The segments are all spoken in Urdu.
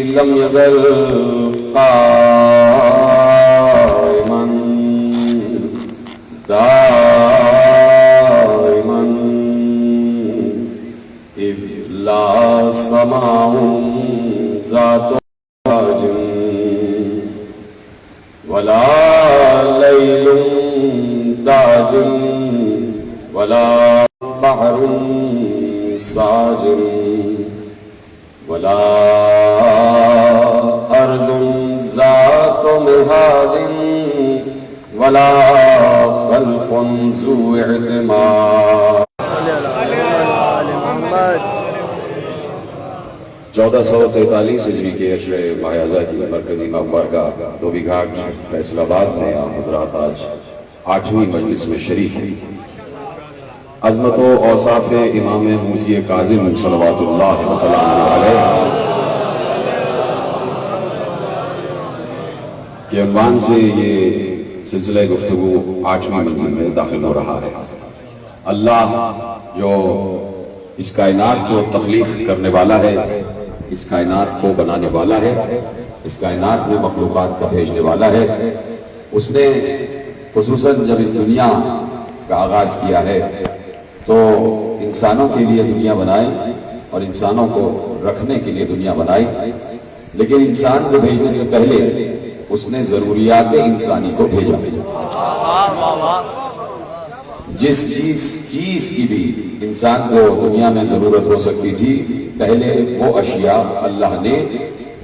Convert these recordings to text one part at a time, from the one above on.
لم يزل قائما دائما إذ لا سماع ذات تاج ولا ليل داج ولا بحر ساجر ولا أرض ذات مهاد ولا خلق ذو اعتماد. 1443 ہجری کے اشرے ماہ اعضا کی مرکزی مقبرگاہ دھوبی گھاٹ فیصل آباد میں آپ حضرات آج 8ویں مجلس میں شریک ہیں. عظمت و اوصاف امام موسی کاظم صلوات اللہ وسلامہ علیہ کے عنوان سے یہ سلسلہ گفتگو 8ویں منزل میں داخل ہو رہا ہے. اللہ جو اس کائنات کو تخلیق کرنے والا ہے، اس کائنات کو بنانے والا ہے، اس کائنات میں مخلوقات کا بھیجنے والا ہے، اس نے خصوصاً جب اس دنیا کا آغاز کیا ہے تو انسانوں کے لیے دنیا بنائی اور انسانوں کو رکھنے کے لیے دنیا بنائی. لیکن انسان کو بھیجنے سے پہلے اس نے ضروریات انسانی کو بھیجا. جس چیز کی بھی انسان کو دنیا میں ضرورت ہو سکتی تھی، پہلے وہ اشیاء اللہ نے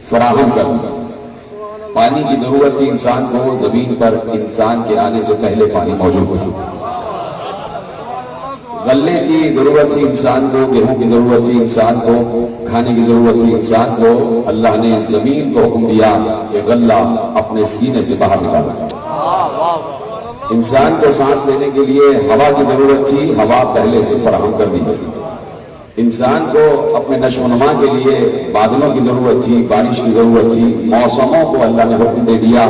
فراہم کر دی. پانی کی ضرورت تھی انسان کو، زمین پر انسان کے آنے سے پہلے پانی موجود تھا. غلے کی ضرورت تھی انسان کو، گیہوں کی ضرورت تھی انسان کو، کھانے کی ضرورت تھی انسان کو. اللہ نے زمین کو حکم دیا کہ غلہ اپنے سینے سے باہر نکالا. انسان کو سانس لینے کے لیے ہوا کی ضرورت تھی، ہوا پہلے سے فراہم کر دی گئی. انسان کو اپنے نشو و نما کے لیے بادلوں کی ضرورت تھی، بارش کی ضرورت تھی. موسموں کو اللہ نے حکم دے دیا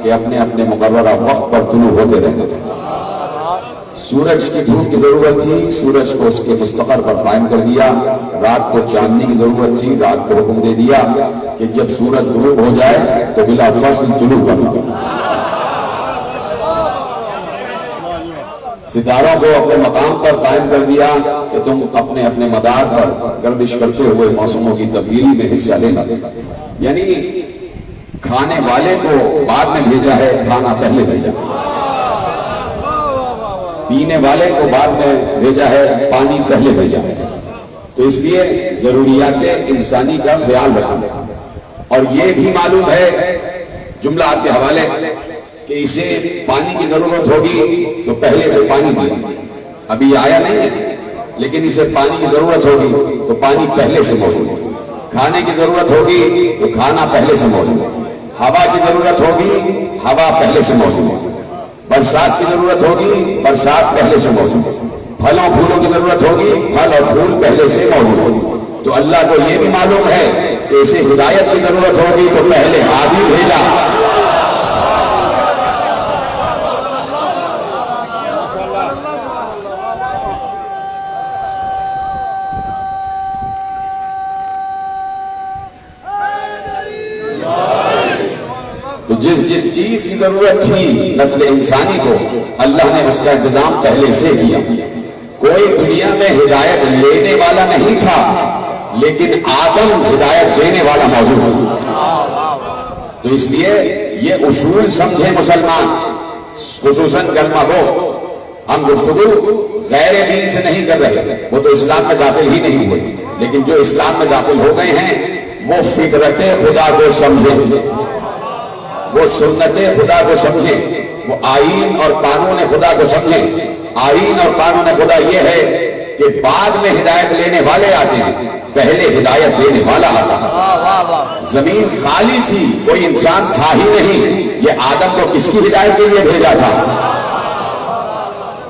کہ اپنے اپنے مقررہ وقت پر طلوع ہوتے رہتے. سورج کی دھوپ کی ضرورت تھی، سورج کو اس کے مستقر پر قائم کر دیا. رات کو چاندنی کی ضرورت تھی، رات کو حکم دے دیا کہ جب سورج غروب ہو جائے تو بلا فصل طلوع کرنا. ستاروں کو اپنے مقام پر قائم کر دیا کہ تم اپنے اپنے مدار پر گردش کرتے ہوئے موسموں کی تبدیلی میں حصہ لینا. یعنی کھانے والے کو بعد میں بھیجا ہے، کھانا پہلے بھیجا. پینے والے کو بعد میں بھیجا ہے، پانی پہلے بھیجا ہے. تو اس لیے ضروریات انسانی کا خیال رکھنا. اور یہ بھی معلوم ہے، جملہ آپ کے حوالے، کہ اسے پانی کی ضرورت ہوگی تو پہلے سے پانی دیا. ابھی آیا نہیں ہے لیکن اسے پانی کی ضرورت ہوگی تو پانی پہلے سے موجود. کھانے کی ضرورت ہوگی تو کھانا پہلے سے موجود. ہوا کی ضرورت ہوگی، ہوا پہلے سے موجود. برسات کی ضرورت ہوگی، برسات پہلے سے موجود. پھلوں پھولوں کی ضرورت ہوگی، پھل اور پھول پہلے سے موجود ہوگی. تو اللہ کو یہ بھی معلوم ہے کہ اسے ہدایت کی ضرورت ہوگی تو پہلے ہادی بھیجا. تو جس چیز کی ضرورت تھی نسل انسانی کو، اللہ نے اس کا انتظام پہلے سے کیا. کوئی دنیا میں ہدایت لینے والا نہیں تھا لیکن آدم ہدایت دینے والا موجود تھا. تو اس لیے یہ اصول سمجھے مسلمان، خصوصاً کلمہ ہو. ہم گفتگو غیر دین سے نہیں کر رہے، وہ تو اسلام میں داخل ہی نہیں ہوئے. لیکن جو اسلام میں داخل ہو گئے ہیں وہ فطرت خدا کو سمجھیں، وہ سنت خدا کو سمجھیں، وہ آئین اور قانون خدا کو سمجھیں. آئین اور قانون خدا یہ ہے کہ بعد میں ہدایت لینے والے آتے ہیں، پہلے ہدایت دینے والا آتا ہے. زمین خالی تھی، کوئی انسان تھا ہی نہیں. یہ آدم کو کس کی ہدایت کے لیے بھیجا تھا؟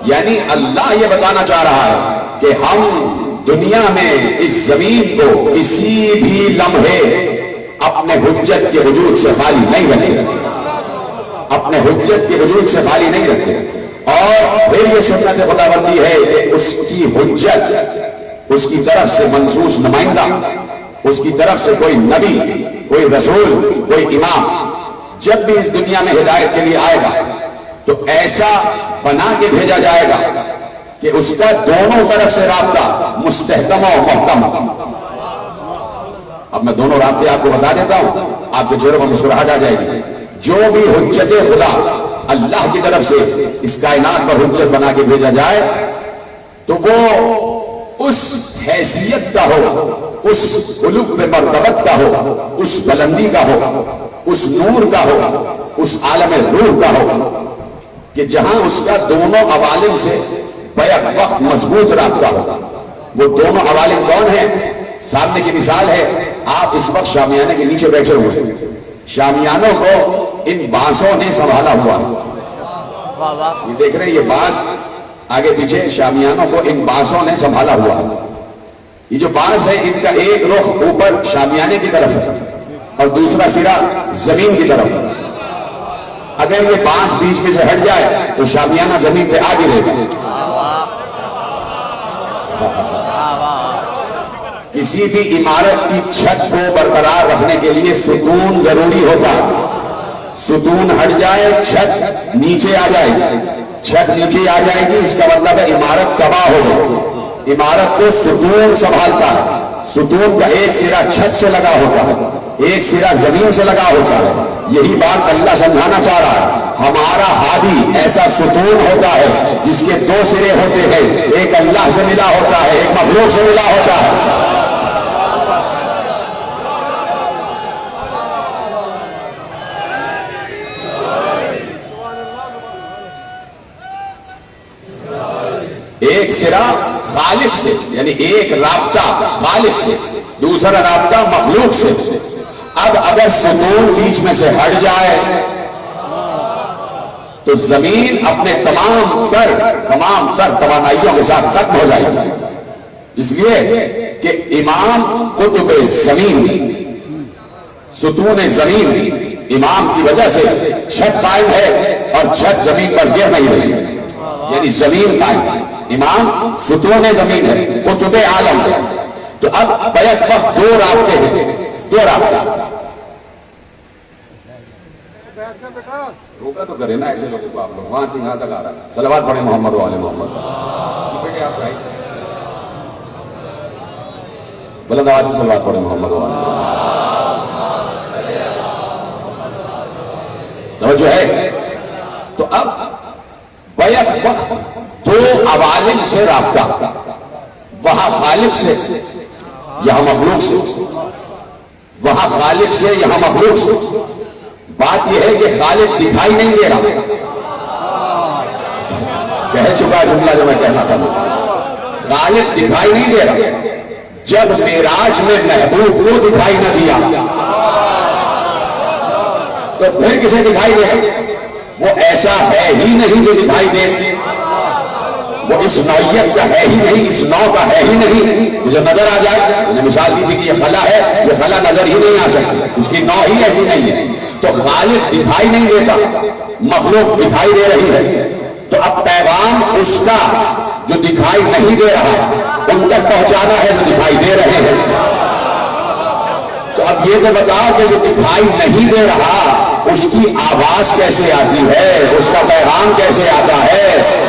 یعنی اللہ یہ بتانا چاہ رہا ہے کہ ہم دنیا میں اس زمین کو کسی بھی لمحے اپنے حجت کے وجود سے خالی نہیں رکھتے، اپنے حجت کے وجود سے خالی نہیں رکھتے. اور پھر یہ سنت خداوندی ہے کہ اس کی حجت، اس کی طرف سے منصوص نمائندہ، اس کی طرف سے کوئی نبی، کوئی رسول، کوئی امام جب بھی اس دنیا میں ہدایت کے لیے آئے گا تو ایسا بنا کے بھیجا جائے گا کہ اس کا دونوں طرف سے رابطہ مستحکم و محکم. اب میں دونوں رابطے آپ کو بتا دیتا ہوں، آپ کے چہروں پر مسکراہٹ آ جائے گی. جو بھی حجت خدا اللہ کی طرف سے اس کائنات پر حجت بنا کے بھیجا جائے تو وہ اس حیثیت کا ہو، اس خلق و مرتبت کا ہو، اس بلندی کا ہو، اس نور کا ہو، اس عالم نور کا ہو کہ جہاں اس کا دونوں عوالم سے بیک وقت مضبوط رابطہ ہوگا. وہ دونوں عوالم کون ہیں؟ سامنے کی مثال ہے، آپ اس وقت شامیانے کے نیچے بیٹھے ہوئے، شامیانوں کو ان بانسوں نے سنبھالا ہوا ہے. یہ دیکھ رہے ہیں، یہ بانس آگے پیچھے شامیانوں کو ان بانسوں نے سنبھالا ہوا ہے. یہ جو بانس ہے ان کا ایک رخ اوپر شامیانے کی طرف ہے اور دوسرا سرا زمین کی طرف ہے. اگر یہ بانس بیچ میں سے ہٹ جائے تو شامیانہ زمین پہ آ گرے گا. کسی بھی عمارت کی چھت کو برقرار رکھنے کے لیے ستون ضروری ہوتا ہے. ستون ہٹ جائے چھت نیچے آ جائے گی، چھت نیچے آ جائے گی، اس کا مطلب ہے عمارت تباہ ہو گئی. عمارت کو ستون سنبھالتا ہے. ستون کا ایک سرا چھت سے لگا ہوتا ہے، ایک سرا زمین سے لگا ہوتا ہے. یہی بات اللہ سمجھانا چاہ رہا ہے. ہمارا ہادی ایسا ستون ہوتا ہے جس کے دو سرے ہوتے ہیں، ایک اللہ سے ملا ہوتا ہے، ایک مخلوق سے ملا ہوتا ہے. ایک سرا خالق سے، یعنی ایک رابطہ خالق سے، دوسرا رابطہ مخلوق سے. اب اگر ستون بیچ میں سے ہٹ جائے تو زمین اپنے تمام تر توانائیوں کے ساتھ ختم ہو جائے گی. اس لیے کہ امام قطب زمین، ستون زمین امام کی وجہ سے چھت قائم ہے اور چھت زمین پر گر نہیں رہی، یعنی زمین قائم ہے. امام ستون زمین ہے، قطب عالم ہے. تو اب بیک وقت دو رابطے ہیں، دو رابطے. روکا تو کرے نا ایسے لوگوں کو، آپ لوگ وہاں سے یہاں تک آ رہا ہے. صلوات پڑھیں محمد و آل محمد. بلند آواز سے صلوات پڑھیں محمد و آل محمد. جو ہے تو اب بیک وقت دو عوالم سے رابطہ، وہاں خالق سے یہاں مخلوق سے، وہاں خالق سے یہاں مخلوق سے. بات یہ ہے کہ خالق دکھائی نہیں دے رہا. کہہ چکا جملہ جو میں کہنا تھا، خالق دکھائی نہیں دے رہا. جب معراج میں محبوب کو دکھائی نہ دیا تو پھر کسے دکھائی دے؟ وہ ایسا ہے ہی نہیں جو دکھائی دے. وہ اس نوعیت کا ہے ہی نہیں، اس نوع کا ہے ہی نہیں جو نظر آ جائے. میں نے مثال دی تھی کہ یہ خلا ہے، یہ خلا نظر ہی نہیں آ سکتی، اس کی نوع ہی ایسی نہیں ہے. تو خالق دکھائی نہیں دیتا، مخلوق دکھائی دے رہی ہے. تو اب پیغام اس کا جو دکھائی نہیں دے رہا ان تک پہنچانا ہے جو دکھائی دے رہے ہیں. تو اب یہ تو بتاؤ کہ جو دکھائی نہیں دے رہا اس کی آواز کیسے آتی ہے، اس کا پیغام کیسے آتا ہے؟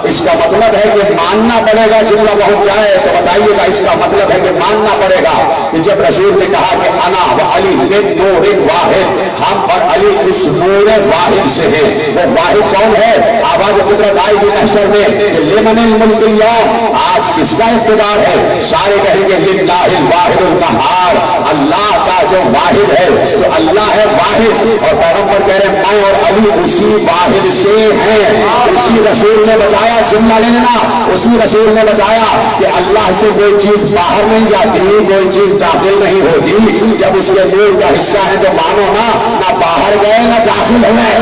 اس کا مطلب ہے کہ ماننا پڑے گا. جملہ پہنچ جائے تو بتائیے گا اس کا مطلب ہے کہ ماننا پڑے گا کہ جب رسول نے کہا کہ انا و علی من نور واحد، ہم اور علی اس نور واحد سے ہیں. وہ واحد کون ہے؟ آواز قدرت آئی گی محشر میں کہ لمن الملک اليوم، آج کس کا اقتدار ہے؟ سارے کہیں گے للہ الواحد القہار، اللہ کا جو واحد ہے. تو اللہ ہے واحد اور پیغمبر کہہ رہے ہیں میں اور علی اسی واحد سے ہیں. اسی رسول نے بتایا، جملہ لے لینا، اسی رسول نے بتایا کہ اللہ سے کوئی چیز باہر نہیں جاتی، کوئی چیز داخل نہیں ہوتی. جب اس کے نور کا حصہ ہے تو مانو نہ باہر گئے نہ داخل ہوئے.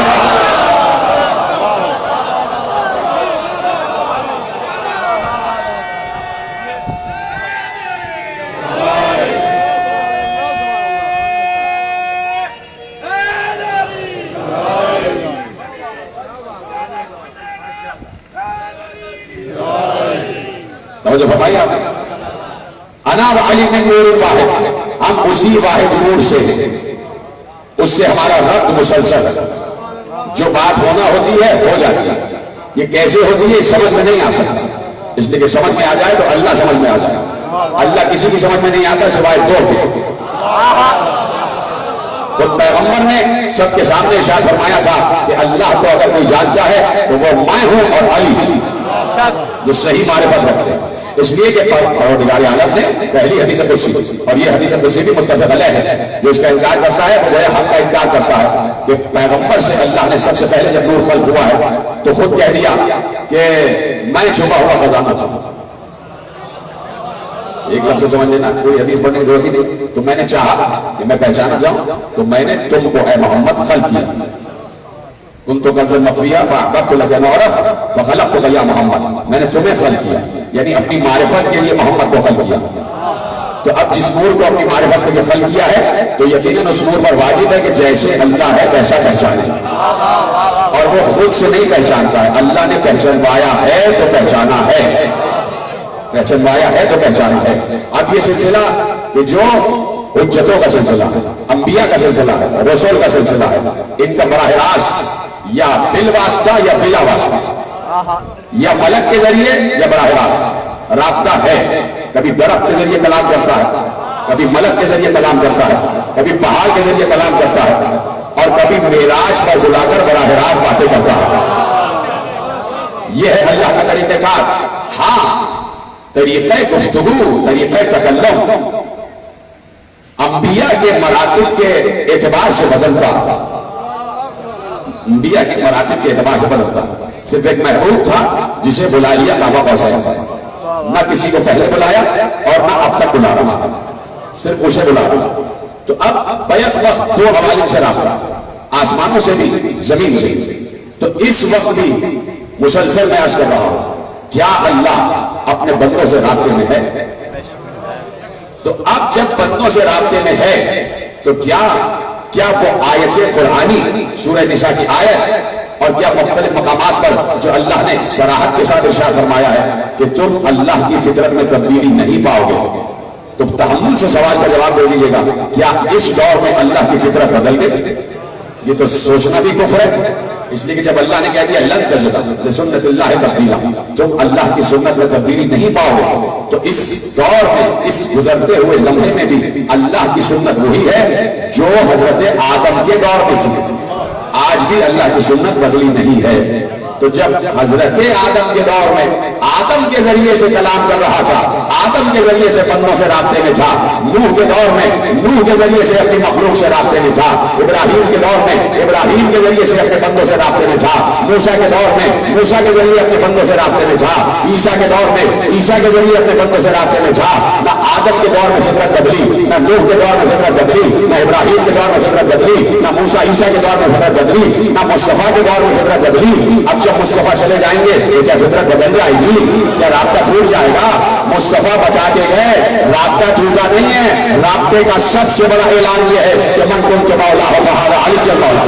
توجہ فرمائیے آپ. انا و علی من نور واحد، ہم اسی واحد نور سے، اس سے ہمارا ربط مسلسل، جو بات ہونا ہوتی ہے ہو جاتی ہے. یہ کیسے ہوتی ہے سمجھ میں نہیں آ سکتا، اس لیے کہ سمجھ میں آ جائے تو اللہ سمجھ میں آ جائے. اللہ کسی کی سمجھ میں نہیں آتا سوائے دو کے. خود پیغمبر نے سب کے سامنے ارشاد فرمایا تھا کہ اللہ کو اگر کوئی جانتا ہے تو وہ میں ہوں اور علی جو صحیح معرفت رکھتے ہیں. اس لیے کہ پروردگار عالم نے پہلی حدیث قدسی، اور یہ حدیث قدسی بھی متفق علیہ ہے، جو اس کا انکار کرتا ہے وہ حق کا انکار کرتا ہے کہ پیغمبر سے اللہ نے سب سے پہلے جب نور خلق ہوا ہے تو خود کہہ دیا کہ میں چھپا ہوا خزانہ تھا. ایک لفظ سے سمجھ لینا، کوئی حدیث پڑھنے کی ضرورت ہی نہیں. تو میں نے چاہا کہ میں پہچانا جاؤں تو میں نے تم کو اے محمد خلق کیا. كنت كنزا مخفيا فأحببت لك أن أعرف فخلقتك يا محمد. میں نے تمہیں خلق کیا، یعنی اپنی معرفت کے لیے محمد کو خلق کیا. تو اب جس نور کو اپنی معرفت کے لیے خلق کیا ہے تو یقیناً اس نور پر واجب ہے کہ جیسے اللہ ہے ویسا پہچانے. اور وہ خود سے نہیں پہچانتا ہے، اللہ نے پہچانوایا ہے تو پہچانا ہے، پہچانوایا ہے تو پہچانا ہے. اب یہ سلسلہ کہ جو حجتوں کا سلسلہ ہے، انبیاء کا سلسلہ ہے، رسول کا سلسلہ ہے، ان کا براہ راست یا بالواسطہ یا بلا واسطہ، یا ملک کے ذریعے یا براہ راست رابطہ ہے. کبھی درخت کے ذریعے کلام کرتا ہے، کبھی ملک کے ذریعے کلام کرتا ہے، کبھی پہاڑ کے ذریعے کلام کرتا ہے، اور کبھی معراج پر جلا کر براہ راست باتیں کرتا ہے. یہ ہے اللہ کا طریقہ کار. ہاں، طریقہ گفتگو، طریقہ تکلم انبیاء کے مراتب کے اعتبار سے بدلتا، انبیاء کے مراتب کے اعتبار سے بدلتا. صرف ایک محبوب تھا جسے بلا لیا کعبہ پہنچایا، نہ کسی کو پہلے بلایا اور نہ اب تک بلا رہا، صرف اسے بلا رہا. تو اب بیک وقت دو حوالے سے رابطہ، آسمانوں سے بھی زمین سے. تو اس وقت بھی مسلسل میں عرض کر رہا ہوں کیا اللہ اپنے بندوں سے رابطے میں ہے؟ تو اب جب بندوں سے رابطے میں ہے تو کیا وہ آیت قرآنی سورہ نساء کی آیت اور کیا مختلف مقامات پر جو اللہ نے صراحت کے ساتھ ارشاد فرمایا ہے کہ تم اللہ کی فطرت میں تبدیلی نہیں پاؤ گے، تو تحمل سے سوال کا جواب دے دیجیے گا کیا اس دور میں اللہ کی فطرت بدل گئی؟ یہ تو سوچنا بھی کفر ہے. اس لیے کہ جب اللہ نے کہہ دیا لن تجد لسنت اللہ تبدیلا، تم اللہ کی سنت میں تبدیلی نہیں پاؤ گے، تو اس دور میں اس گزرتے ہوئے لمحے میں بھی اللہ کی سنت وہی ہے جو حضرت آدم کے دور میں تھی. آج بھی اللہ کی سنت بدلی نہیں ہے. تو جب حضرت آدم کے دور میں آدم کے ذریعے سے کلام کر رہا تھا، آدم کے ذریعے سے بندوں سے رابطے میں تھا، نوح کے دور میں نوح کے ذریعے سے اپنی مخلوق سے رابطے میں تھا، ابراہیم کے دور میں ابراہیم کے ذریعے سے اپنے بندوں سے رابطے میں تھا، موسیٰ کے دور میں موسیٰ کے ذریعے اپنے بندوں سے رابطے میں تھا، عیسیٰ کے دور میں عیسیٰ کے ذریعے اپنے بندوں سے رابطے میں تھا. نہ آدم کے دور میں فطرت بدلی، نہ نوح کے دور میں فطرت بدلی، نہ ابراہیم کے دور میں فطرت بدلی، نہ موسیٰ عیسیٰ کے دور میں فطرت بدلی، نہ مصطفیٰ کے دور میں فطرت بدلی. اب جب مصطفیٰ چلے جائیں گے تو کیا فطرت بدل جائے گی؟ کیا رابطہ ٹوٹ جائے گا؟ مصطفیٰ بتا کے گئے رابطہ ٹوٹا نہیں ہے. رابطے کا سب سے بڑا اعلان یہ ہے کہ من کنت مولا فہذا علی المولا.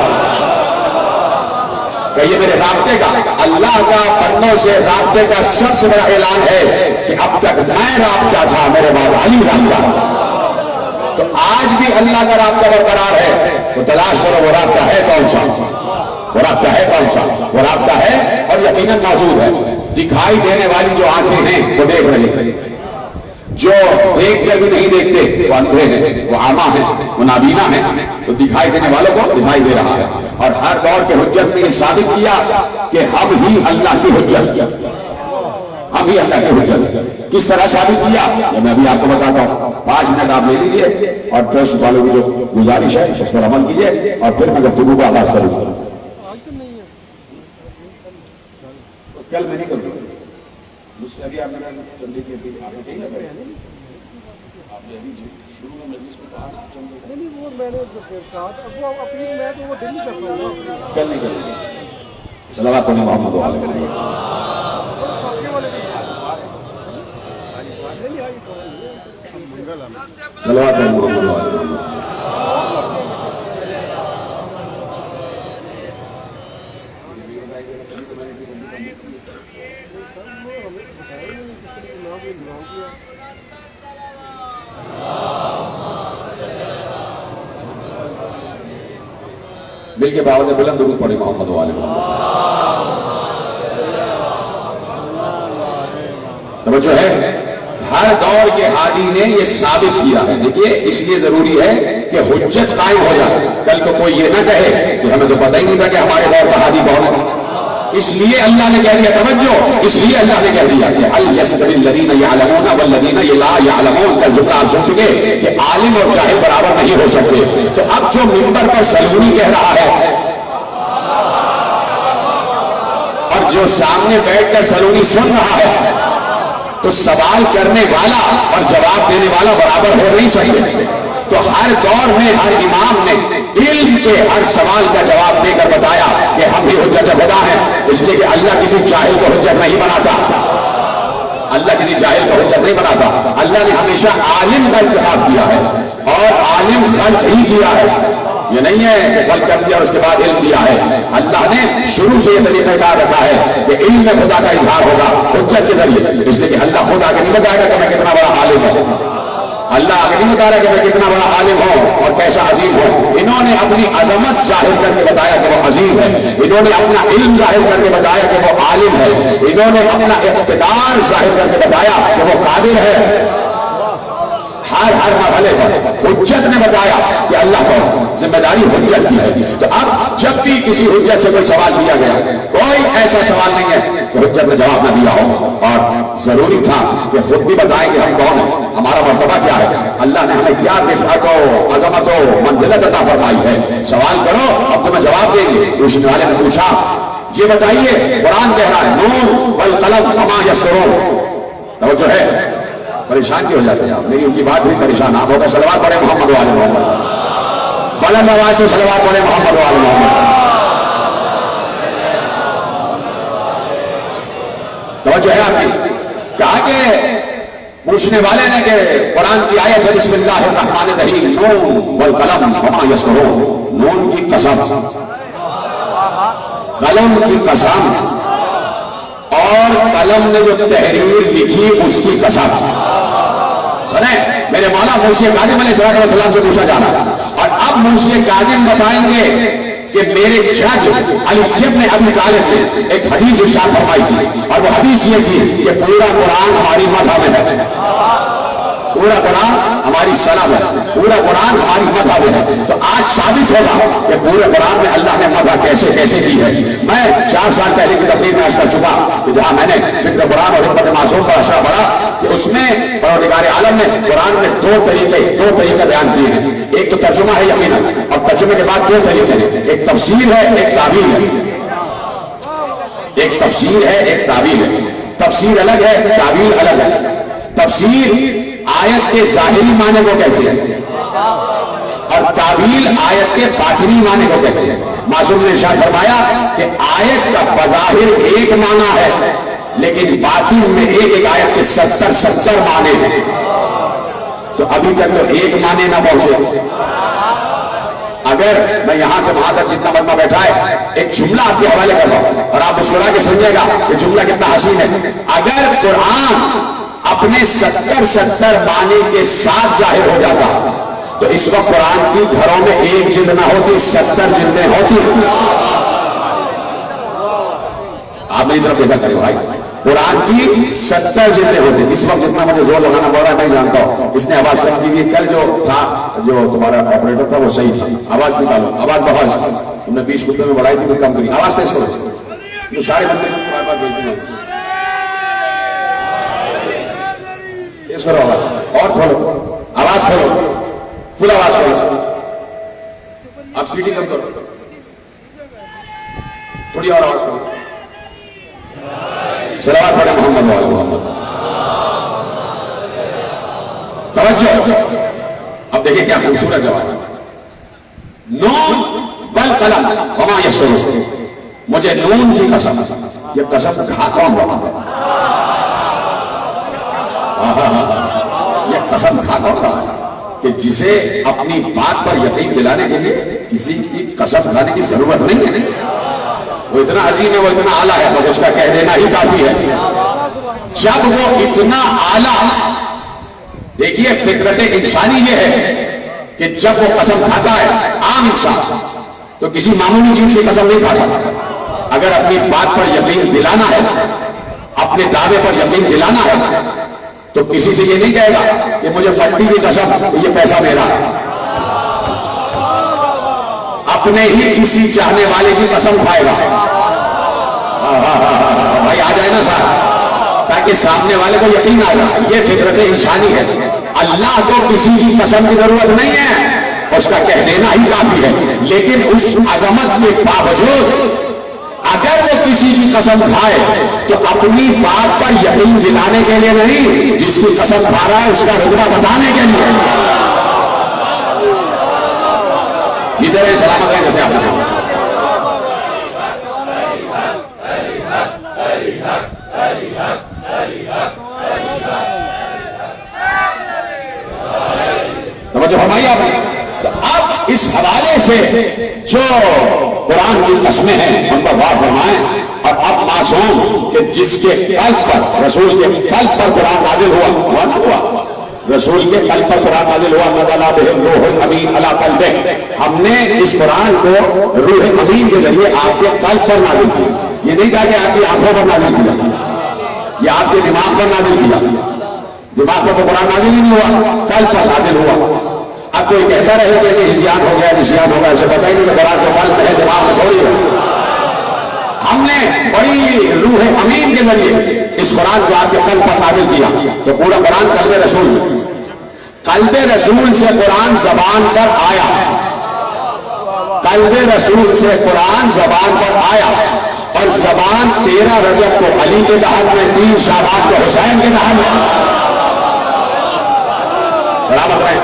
کہیے میرے رابطے کا، اللہ کا بندوں سے رابطے کا سب سے بڑا اعلان ہے کہ اب تک میں رابطہ تھا، میرے بعد علی رابطہ. تو آج بھی اللہ کا رابطہ برقرار ہے. تو تلاش کرو وہ رابطہ ہے کون سا، وہ رابطہ ہے کون سا. وہ رابطہ ہے اور یقیناً موجود ہے. دکھائی دینے والی جو آنکھیں ہیں وہ دیکھ رہی ہیں، جو دیکھ کر بھی نہیں دیکھتے وہ اندھے ہیں، وہ عامہ ہیں، وہ نابینا ہیں. تو دکھائی دینے والوں کو دکھائی دے رہا ہے. اور ہر دور کے حجت نے یہ ثابت کیا کہ ہم ہی اللہ کی حجت، ہم ہی اللہ کی حجت. کس طرح ثابت کیا یہ میں ابھی آپ کو بتاتا ہوں. 5 منٹ آپ لے لیجئے اور ٹرسٹ والوں کی جو گزارش ہے اس پر عمل کیجئے اور پھر میں گفتگو کو آغاز کروں. کل میں نہیں کروں گا ابھی آپ نے چندے کی اپیل آپ نے کہیں نہ کرے، آپ نے ابھی شروع میں مجلس میں کہا نہیں وہ میں نے کہا وہ اپیل میں تو وہ ڈیلی کرتا ہوں، کل نہیں کروں گا. صلوات علی محمد و آل محمد. صلوات علی محمد و آل محمد. دل کے باعث بلند درود پڑھے محمد و آل محمد. توجہ ہے. ہر دور کے ہادی نے یہ ثابت کیا ہے. دیکھیے اس لیے ضروری ہے کہ حجت قائم ہو جائے. کل کو کوئی یہ نہ کہے کہ ہمیں تو پتہ ہی نہیں تھا کہ ہمارے دور کا ہادی کون ہے. اس لیے اللہ نے کہہ دیا توجہ, اس لیے اللہ نے کہہ دیا کہ هل يستوي الذين يعلمون والذين لا يعلمون کا جملہ آپ سن چکے کہ عالم اور جاہل برابر نہیں ہو سکتے. تو اب جو منبر پر سلونی کہہ رہا ہے اور جو سامنے بیٹھ کر سلونی سن رہا ہے, تو سوال کرنے والا اور جواب دینے والا برابر ہو نہیں سکتے. تو ہر دور میں ہر امام نے علم کے ہر سوال کا جواب دے کر بتایا کہ ہم بھی حجت خدا ہیں. اس لیے کہ اللہ کسی جاہل کو حجت نہیں بناتا. اللہ کسی جاہل کو حجت نہیں بناتا. اللہ نے ہمیشہ عالم کا انتخاب کیا ہے اور عالم خلق ہی کیا ہے. یہ نہیں ہے کہ خلق کر دیا اور اس کے بعد علم دیا ہے. اللہ نے شروع سے یہ طریقہ کار رکھا ہے کہ علم خدا کا اظہار ہوگا حجت کے ذریعے. اس لیے کہ اللہ خود آگے نہیں بتائے گا کہ میں کتنا بڑا عالم ہوں. اللہ آگے نہیں بتا رہا کہ میں کتنا بڑا عالم ہوں اور کیسا عظیم ہوں. انہوں نے اپنی عظمت ظاہر کر کے بتایا کہ وہ عظیم ہے. انہوں نے اپنا علم ظاہر کر کے بتایا کہ وہ عالم ہے. انہوں نے اپنا اقتدار ظاہر کر کے بتایا کہ وہ قادر ہے. ہر مرحلے پر حجت نے بتایا کہ اللہ کو ذمہ داری حجت کی ہے. تو اب جب بھی کسی حجت سے کوئی سوال کیا گیا, کوئی ایسا سوال نہیں ہے کہ حجت نے جواب نہ دیا ہو. اور ضروری تھا کہ خود بھی بتائیں کہ ہم کون ہیں, ہمارا مرتبہ کیا ہے, اللہ نے ہمیں کیا رفعت و عظمت و منزلت عطا فرمائی ہے. سوال کرو اب تمہیں جواب دیں گے. پوچھنے والے نے پوچھا یہ بتائیے قرآن کہہ رہا ہے نون والقلم وما یسطرون. توجہ ہے. پریشان کیوں ہو جاتے ہیں آپ؟ میری ان کی بات ہوئی پریشان آپ ہوگا. صلوات پڑھے محمد و آل محمد. بلند آواز سے صلوات پڑھے محمد و آل محمد. توجہ ہے آپ کی. کہا کہ پوچھنے والے نے کہ قرآن کی آیت ہے بسم اللہ الرحمن الرحیم نون والقلم وما یسطرون. نون کی قسم, قلم کی قسم, اور قلم نے جو تحریر لکھی اس کی قسم. سنیں میرے مولا منشی کاظم علیہ السلام سے پوچھا جا رہا اور اب منشی کاظم بتائیں گے کہ میرے جج علی ابن ابی طالب نے ایک حدیث ارشاد فرمائی تھی اور وہ حدیث یہ تھی کہ پورا قرآن ہماری مذہب ہے. پورا قرآن ہماری سند ہے, پورا قرآن ہماری مذہب ہے. تو آج ثابت ہوگا کہ پورے قرآن میں اللہ نے مذہب کیسے کیسے کی ہے. میں 4 سال پہلے کی تقریر میں عرض کر چکا کہ جہاں میں نے فکر قرآن اور حکمت معصوم پر اشرا پڑھا کہ اس میں پروردگار عالم نے قرآن میں دو طریقے بیان کیے ہیں. ایک تو ترجمہ ہے یقیناً, اور ترجمے کے بعد 2 طریقے ہیں. ایک تفسیر ہے, ایک تعبیر ہے. ایک تفسیر ہے, ایک تعبیر ہے. تفسیر الگ ہے, تعبیر الگ ہے. تفسیر آیت کے ظاہری معنی کو کہتے ہیں اور تعبیر آیت کے باطنی معنی کو کہتے ہیں. معصوم نے ارشاد فرمایا کہ آیت کا بظاہر ایک معنی ہے لیکن باطن میں ایک آیت کے 70 معنی ہیں. تو ابھی تک تو ایک معنی نہ پہنچے. اگر میں یہاں سے وہاں تک جتنا بندہ بیٹھا ہے ایک جملہ آپ کے حوالے کر رہا ہوں اور آپ مسکرا کے سمجھے گا کہ جملہ کتنا حسین ہے. اگر قرآن اپنے 70 معنی کے ساتھ ظاہر ہو جاتا تو اس وقت قرآن کی گھروں میں ایک جلد نہ ہوتی, 70 جلدیں ہوتی. آپ میری طرف دیکھا کریں بھائی, قرآن کی 70 جلدیں ہوتی. اس وقت جتنا مجھے زور لگانا پڑ رہا ہے میں جانتا ہوں. اس نے آواز کم کی. کل جو تھا جو تمہارا آپریٹر تھا وہ صحیح تھا. آواز نکالو, آواز بہت تم نے 20 خطبے میں بڑھائی تھی, کم کری. آواز تیز کرو. تو سارے بندے سے تمہارے پاس بھیجتے ہیں. اس کرو آواز اور کھولو, آواز کھولو, فل آواز کھولو. آپ سیٹی کم کرو, تھوڑی اور آواز کرو. صلوات پڑھے محمد و آل محمد. توجہ. اب دیکھیں کیا خوبصورت جواب ہے. نون والقلم وما یسطرون. مجھے نون کی قسم, یہ قسم کھا کون رہا ہے؟ یہ قسم کھا کون رہا ہے کہ جسے اپنی بات پر یقین دلانے کے لیے کسی کی قسم کھانے کی ضرورت نہیں ہے. وہ اتنا عظیم ہے, وہ اتنا اعلیٰ ہے, بس اس کا کہہ دینا ہی کافی ہے. جب وہ اتنا اعلیٰ, دیکھیے فطرت انسانی یہ ہے کہ جب وہ قسم کھاتا ہے عام انسان تو کسی معمولی چیز کی قسم نہیں کھاتا. اگر اپنی بات پر یقین دلانا ہے، اپنے دعوے پر یقین دلانا ہے، تو کسی سے یہ نہیں کہے گا کہ مجھے مٹی کی قسم یہ پیسہ میرا ہے. اپنے ہی کسی چاہنے والے کی قسم کھائے گا. بھائی آ جائے نا ساتھ، تاکہ سامنے والے کو یقین آ جائے. یہ فطرت انسانی ہے. اللہ کو کسی کی قسم کی ضرورت نہیں ہے، اس کا کہہ دینا ہی کافی ہے. لیکن اس عظمت کے باوجود اگر وہ کسی کی قسم کھائے تو اپنی بات پر یقین دلانے کے لیے نہیں، جس کی قسم کھا رہا ہے اس کا رتبہ بتانے کے لیے. ادھر سلامت ہے جیسے آپ نے سنا. توجہ فرمائیے آپ نے. اب اس حوالے سے جو قرآن کی قسمیں ہیں ان پر غور فرمائیں. اور اب معصوم کہ جس کے قلب پر، رسول کے قلب پر قرآن نازل ہوا نہ ہوا، رسول کے قلب پر قرآن نازل ہوا، نزل بہ الروح الامین علی قلبک. ہم نے اس قرآن کو روح امین کے ذریعے آپ کے قلب پر نازل کیا. یہ نہیں کہا کہ آپ کی آنکھوں پر نازل کیا، یہ آپ کے دماغ پر نازل کیا. دماغ پر تو قرآن نازل ہی نہیں ہوا، قلب پر نازل ہوا. اب کوئی کہتا رہے کہ نسیان ہو گیا، نسیان ہو گیا، اسے پتہ ہی نہیں کہ قرآن تو قلب ہے، دماغ میں تھوڑی ہے. ہم نے بڑی روح امین کے ذریعے اس قرآن کو آپ کے قلب پر نازل کیا. تو پورا قرآن قلب رسول، قلب رسول سے قرآن زبان پر آیا. قلب رسول سے قرآن زبان پر آیا. اور زبان 13 رجب کو علی کے دہن میں، 3 شعبان کو حسین کے دہن میں. سلامت رہے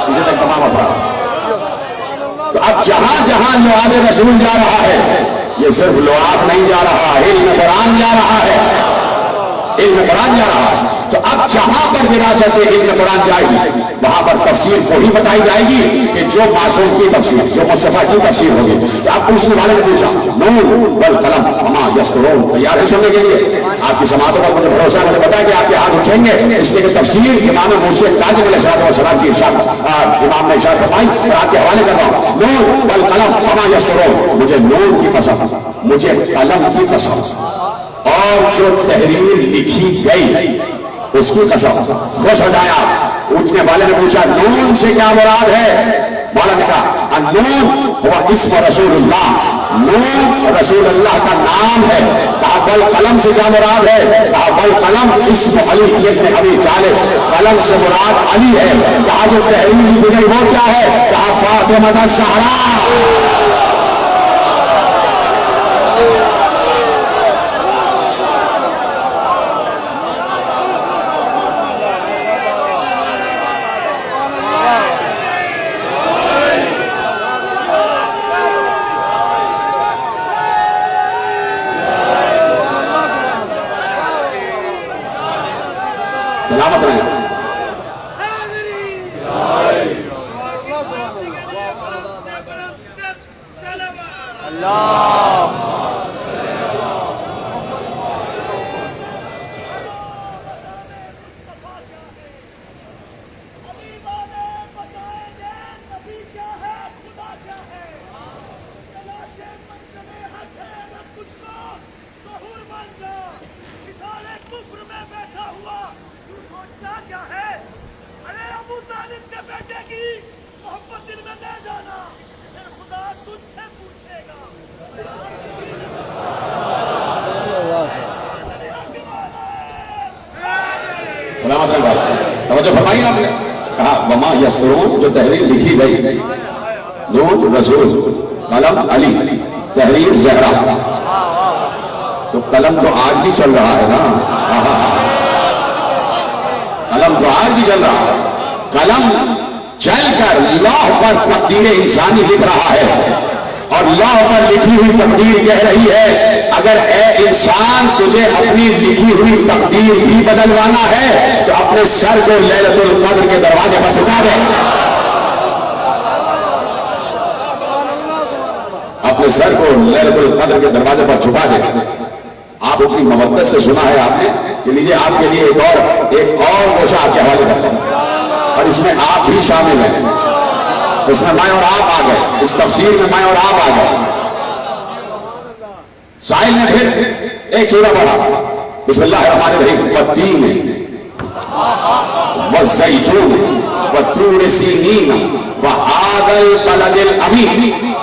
مجھے تک تمام افراد. تو اب جہاں جہاں لعاب رسول جا رہا ہے، یہ صرف لعاب نہیں جا رہا، علم قرآن جا رہا ہے، علم قرآن جا رہا ہے. تو اب جہاں پر وراثت علم قرآن جائے گی وہاں پر تفسیر وہی بتائی جائے گی کہ جو معصوم کی تفسیر، جو مصطفیٰ کی تفسیر ہوگی. کہ آپ پوچھنے والے نے پوچھا نون والقلم وما یسطرون، تیار ہے سننے کے لیے؟ آپ کی سماعتوں پر مجھے بھروسہ ہے، مجھے پتا ہے کہ آپ کے ہاتھ اٹھیں گے. اس لیے کہ تفسیر امام مرشد کاظم علیہ السلام کی ارشاد، امام نے ارشاد فرمائی اور آپ کے حوالے کر رہا ہوں. نون والقلم وما یسطرون، مجھے نون کی قسم، مجھے قلم کی قسم، اور جو تحریر لکھی گئی اس کی قسم. خوش ہو جایا. اٹھنے والے نے پوچھا نون سے کیا مراد ہے؟ مولا نے کہا النون ہوا اسم رسول اللہ، نون رسول اللہ کا نام ہے. کہا والقلم سے کیا مراد ہے؟ کہا والقلم اسم علی ابن ابی طالب، قلم سے مراد علی ہے. کہا جو تحریر لکھی گئی وہ کیا ہے؟ کہا فاطمہ الزہرا. سلامت رہے. سلامت رہے بات. توجہ فرمائی آپ نے. کہا وما یسرون، جو تحریر لکھی گئی، نون رسول، قلم علی، تحریر زہرا. تو قلم تو آج بھی چل رہا ہے نا، قلم تو آج بھی چل رہا ہے. قلم چل کر لوح پر تقدیر انسانی لکھ رہا ہے، اور لوح پر لکھی ہوئی تقدیر کہہ رہی ہے اگر اے انسان تجھے اپنی لکھی ہوئی تقدیر بھی بدلوانا ہے تو اپنے سر کو لیلۃ القدر کے دروازے پر جھکا دے. اپنے سر کو لیلۃ القدر کے دروازے پر جھکا دے. آپ اپنی مودت سے سنا ہے آپ نے کہ لیجیے آپ کے لیے ایک اور گوشہ آپ کے حوالے کرتا ہوں، اور اس میں آپ بھی شامل ہیں. اس میں میں اور آپ آ گئے. اس اس تفسیر میں میں اور آپ آ جائیں. سائل نے پھر ایک سورہ پڑھا, بسم اللہ الرحمن الرحیم, والتین والزیتون وطور سینین وہذا البلد الامین.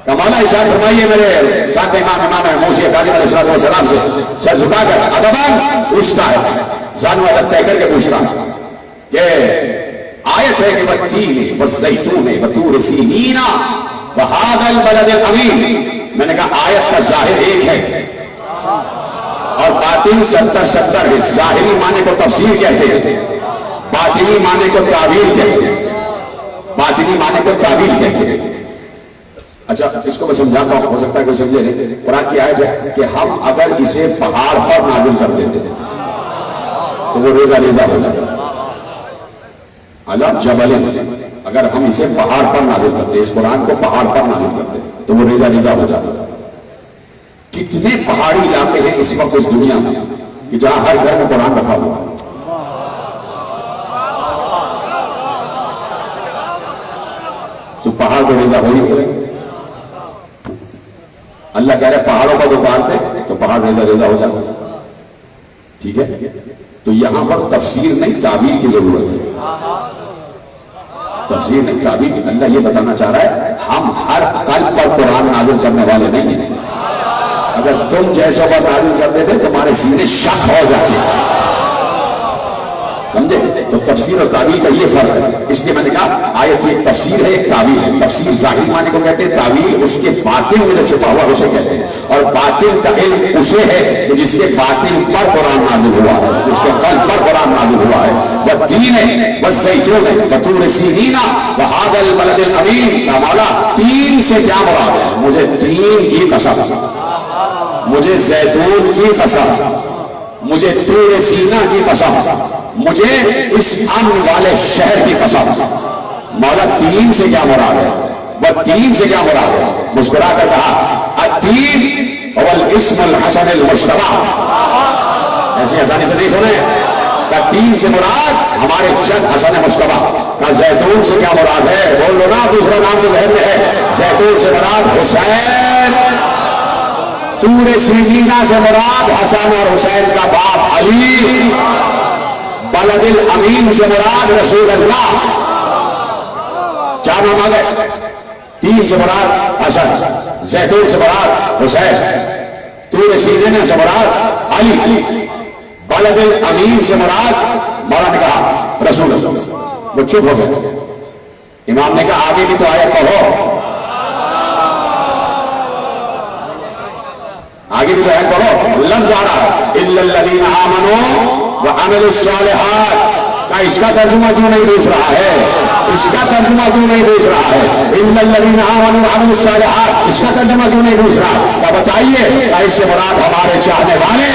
مولا ارشاد فرمائیے میرے ساتھ امام موسی کاظم علیہ السلام سے سر جھکا کر ادبان پوچھتا ہے, زانو ادب طے کر کے پوچھ رہا کہ آیت ہے کہ والتین والزیتون وطور سینین وہذا البلد الامین. میں نے کہا آیت کا ظاہر ایک ہے اور باطن 70 ہے. ظاہری معنی کو تفسیر کہتے ہیں, باطنی معنی کو تعویل کہتے ہیں, باطنی معنی کو تعویل کہتے ہیں. اچھا اس کو میں سمجھاتا ہوں, ہو سکتا ہے کوئی سمجھے نہیں. قرآن کی آیت ہے کہ ہم اگر اسے پہاڑ پر نازل کر دیتے تو وہ ریزہ ریزہ ہو جاتا. علی جبل, اگر ہم اسے پہاڑ پر نازل کرتے, اس قرآن کو پہاڑ پر نازل کرتے تو وہ ریزہ ریزہ ہو جاتا. کتنے پہاڑی علاقے ہیں اس وقت اس دنیا میں کہ جہاں ہر گھر میں قرآن رکھا ہوا, تو پہاڑ کو ریزہ ہو ہی نہیں رہے. اللہ کہہ رہے پہاڑوں پر اتارتے تو پہاڑ ریزہ ریزہ ہو جاتا. ٹھیک ہے, تو یہاں پر تفسیر نہیں تعبیر کی ضرورت ہے. تفسیر نہیں تعبیر. اللہ یہ بتانا چاہ رہا ہے ہم ہر قلب پر قرآن نازل کرنے والے نہیں ہیں. اگر تم جیسوں پر نازل کر دیتے تمہارے سینے شک ہو جاتے, سمجھے؟ تو تفسیر اور تعویل کا یہ فرق ہے. اس لیے میں نے کہا آیت کی ایک تفسیر ہے, ایک تعویل ہے. تفسیر ظاہر معنی کو کہتے ہیں, تعویل اس کے باطن میں جو چھپا ہوا اسے کہتے ہیں. اور باطن کا علم اسے ہے کہ جس کے باطن پر قرآن نازل ہوا ہے, جس کے قلب پر قرآن نازل ہوا ہے. والتین ہے والزیتون وطور سینین وہذا البلد الامین. کا مولا تین سے کیا مراد ہے؟ مجھے تین کی قسم, مجھے زیتون کی قسم, مجھے طور سینا کی قسم, مجھے اس امن والے شہر کی قسم. مولا تین سے کیا مراد ہے؟ وہ تین سے کیا مراد ہے؟ مسکرا کر کہا التین هو الاسم الحسن المجتبی. ایسی آسانی سے نہیں سنے کہ تین سے مراد ہمارے جد حسن مجتبی. کہ زیتون سے کیا مراد ہے؟ بول لو نا, دوسرا نام تو ذہن میں ہے. زیتون سے مراد حسین, طور سینہ سے مراد حسن اور حسین کا باپ علی, بلد الامین سے مراد رسول اللہ. چار نام آ گئے. تین سے مراد حسن, زیتون سے مراد حسین, طور سینہ سے مراد علی, بلد الامین سے مراد مولا نے کہا رسول. وہ چپ ہو گئے. امام نے کہا آگے بھی تو آیت پڑھو, آگے بھی تو آیت پڑھو. لفظ آ رہا ہے الا الذین آمنوا وعملوا الصالحات. کا اس کا ترجمہ کیوں نہیں پوچھ رہا ہے؟ اس کا ترجمہ کیوں نہیں پوچھ رہا ہے؟ الا الذین آمنوا وعملوا الصالحات, اس کا ترجمہ کیوں نہیں پوچھ رہا؟ کیا بتائیے اس سے مراد ہمارے چاہنے والے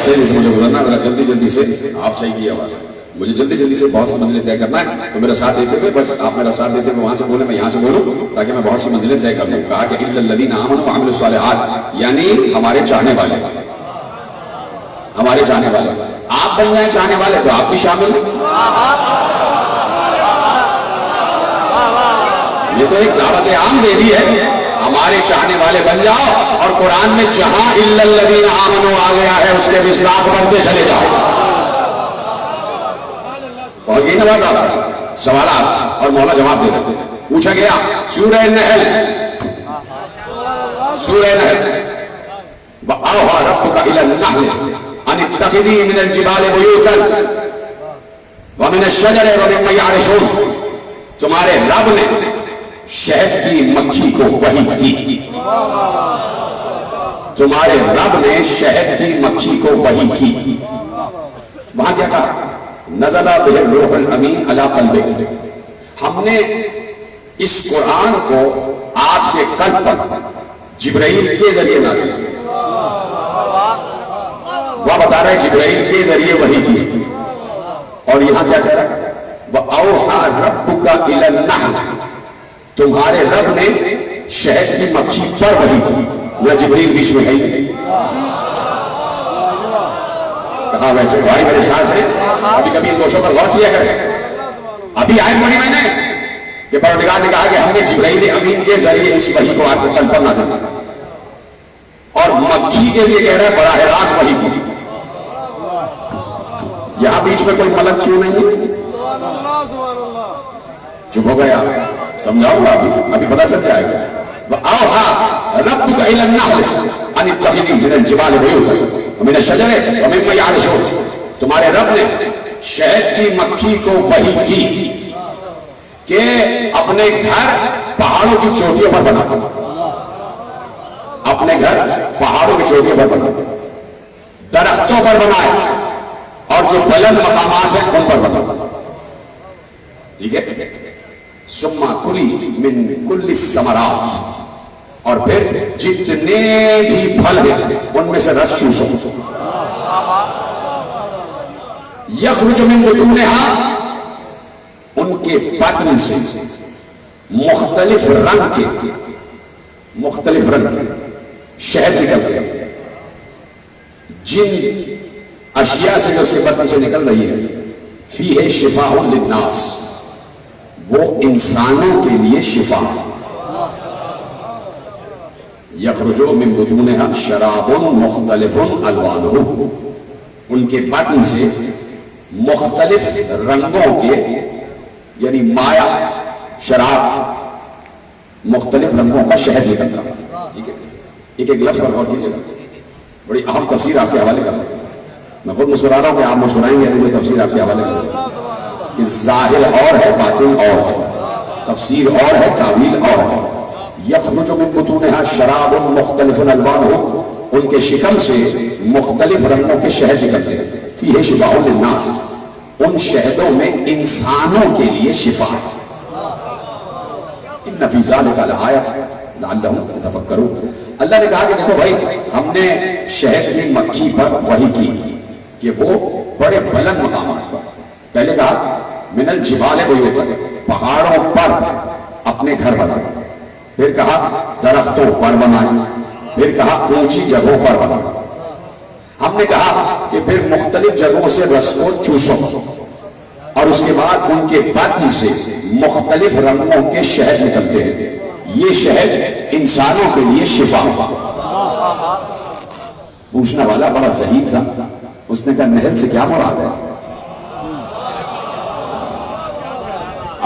مجھے گزرنا ذرا جلدی جلدی سے. آپ صحیح کی آواز, مجھے جلدی جلدی سے بہت سی منزلیں طے کرنا ہے. تو میرا ساتھ دیتے ہوئے بس آپ میرا ساتھ دیتے ہوئے وہاں سے بولیں, میں یہاں سے بولوں تاکہ میں بہت سی منزلیں طے کر لوں. کہا کہ الا الذین آمنوا وعملوا الصالحات, یعنی ہمارے چاہنے والے, ہمارے چاہنے والے. آپ بن جائیں چاہنے والے تو آپ بھی شامل ہیں. یہ تو ایک دعوت عام دے دی ہے, ہمارے چاہنے والے بن جاؤ. اور قرآن میں جہاں الا الذین آمنوا آ گیا ہے اس کے مصداق بنتے چلے جاؤ. اور یہ نہ بات سوالات اور مولا جواب دے دیتے. پوچھا گیا سورہ نحل, سورہ نحل وَأَوْحَىٰ رَبُّكَ إِلَى النَّحْلِ أَنِ اتَّخِذِي مِنَ الْجِبَالِ بُيُوتًا وَمِنَ الشَّجَرِ وَمِمَّا يَعْرِشُونَ. تمہارے رب نے شہد کی مکھی کو وحی کی. تمہارے رب نے شہد کی مکھی کو وحی کی. وہاں کیا کہا؟ نزل بہ الروح الامین علی قلبک. ہم نے اس قرآن کو آپ کے قلب پر جبرائیل کے ذریعے نازل کیا. وہ بتا رہے جبرائیل کے ذریعے وحی کی. اور یہاں کیا کہہ رہا ہے؟ وَأَوْحَى رَبُّكَ إِلَى النَّحْلِ. تمہارے رب نے شہد کی مکھی پر وحی کی. یا جبرائیل بیچ میں ہے ہی نہیں. کہا بیٹھے بھائی میرے ساتھ ہیں، ابھی کبھی ان دوشوں پر غور کیا کریں. ابھی آیت پڑھی میں نے کہ پروردگار نے کہا کہ ہم نے جبرائیل امین کے ذریعے اس وحی کو آپ کے قلب پر نازل کیا. اور مکھی کے لیے کہہ رہا ہے براہ راست وحی کی. یہاں بیچ میں کوئی ملک کیوں نہیں ہے؟ چپ ہو گیا. سمجھاؤ گا ابھی پتہ چل جائے گا. وَأَوْحَى رَبُّكَ إِلَى النَّحْلِ أَنِ اتَّخِذِي مِنَ الْجِبَالِ بُيُوتًا وَمِنَ الشَّجَرِ وَمِمَّا يَعْرِشُونَ. تمہارے رب نے شہد کی مکھی کو وحی کی کہ اپنے گھر پہاڑوں کی چوٹیوں پر بنا. اپنے گھر پہاڑوں کی چوٹیوں پر بنا، درختوں پر بنائے، اور جو بلند مقامات ہیں ان پر بنا. ٹھیک ہے. ثم کلی من کل الثمرات. اور پھر جتنے بھی پھل ہیں ان میں سے رس چوسو. یخرج من بطونہا. ان کے بطن سے مختلف رنگ کے شہد نکلتے ہیں. جن اشیاء سے جو اس کے بطن سے نکل رہی ہے فیہ شفاء للناس، وہ انسانوں کے لیے شفا. یخرج من بطونہا شراب مختلف الوانہ. ان کے بطن سے مختلف رنگوں کے یعنی مایا شراب مختلف رنگوں کا شہد نکلتا ہے. ایک لفظ پر غور کیجیے گا، بڑی اہم تفسیر آپ کے حوالے کر رہا ہوں. میں خود مسکرا رہا ہوں کہ آپ مسکرائیں گے مجھے تفسیر آپ کے حوالے کر رہا ہوں کہ ظاہر اور ہے، باطن اور ہے، تفسیر اور ہے، تعویل اور ہے. یخرج من بطونہا شراب مختلف الوانہ. ان کے شکم سے مختلف رنگوں کے شہد نکلتے ہیں. فیہ شفاء للناس. ان شہدوں میں انسانوں کے لیے شفا ہے. ان فی ذلک لآیۃ لعلہم یتفکرون. اللہ نے کہا کہ دیکھو بھائی، ہم نے شہد کی مکھی پر وحی کی کہ وہ بڑے بلند مقامات پر. پہلے کہا من الجبال بیوتا، پہاڑوں پر اپنے گھر بنائے. پھر کہا درختوں پر بنائے. پھر کہا اونچی جگہوں پر بنائے. ہم نے کہا کہ پھر مختلف جگہوں سے رس کو چوسو، اور اس کے بعد ان کے بطن سے مختلف رنگوں کے شہد نکلتے ہیں. یہ شہد انسانوں کے لیے شفا. پوچھنے والا بڑا ذہین تھا. اس نے کہا نہل سے کیا مراد ہے؟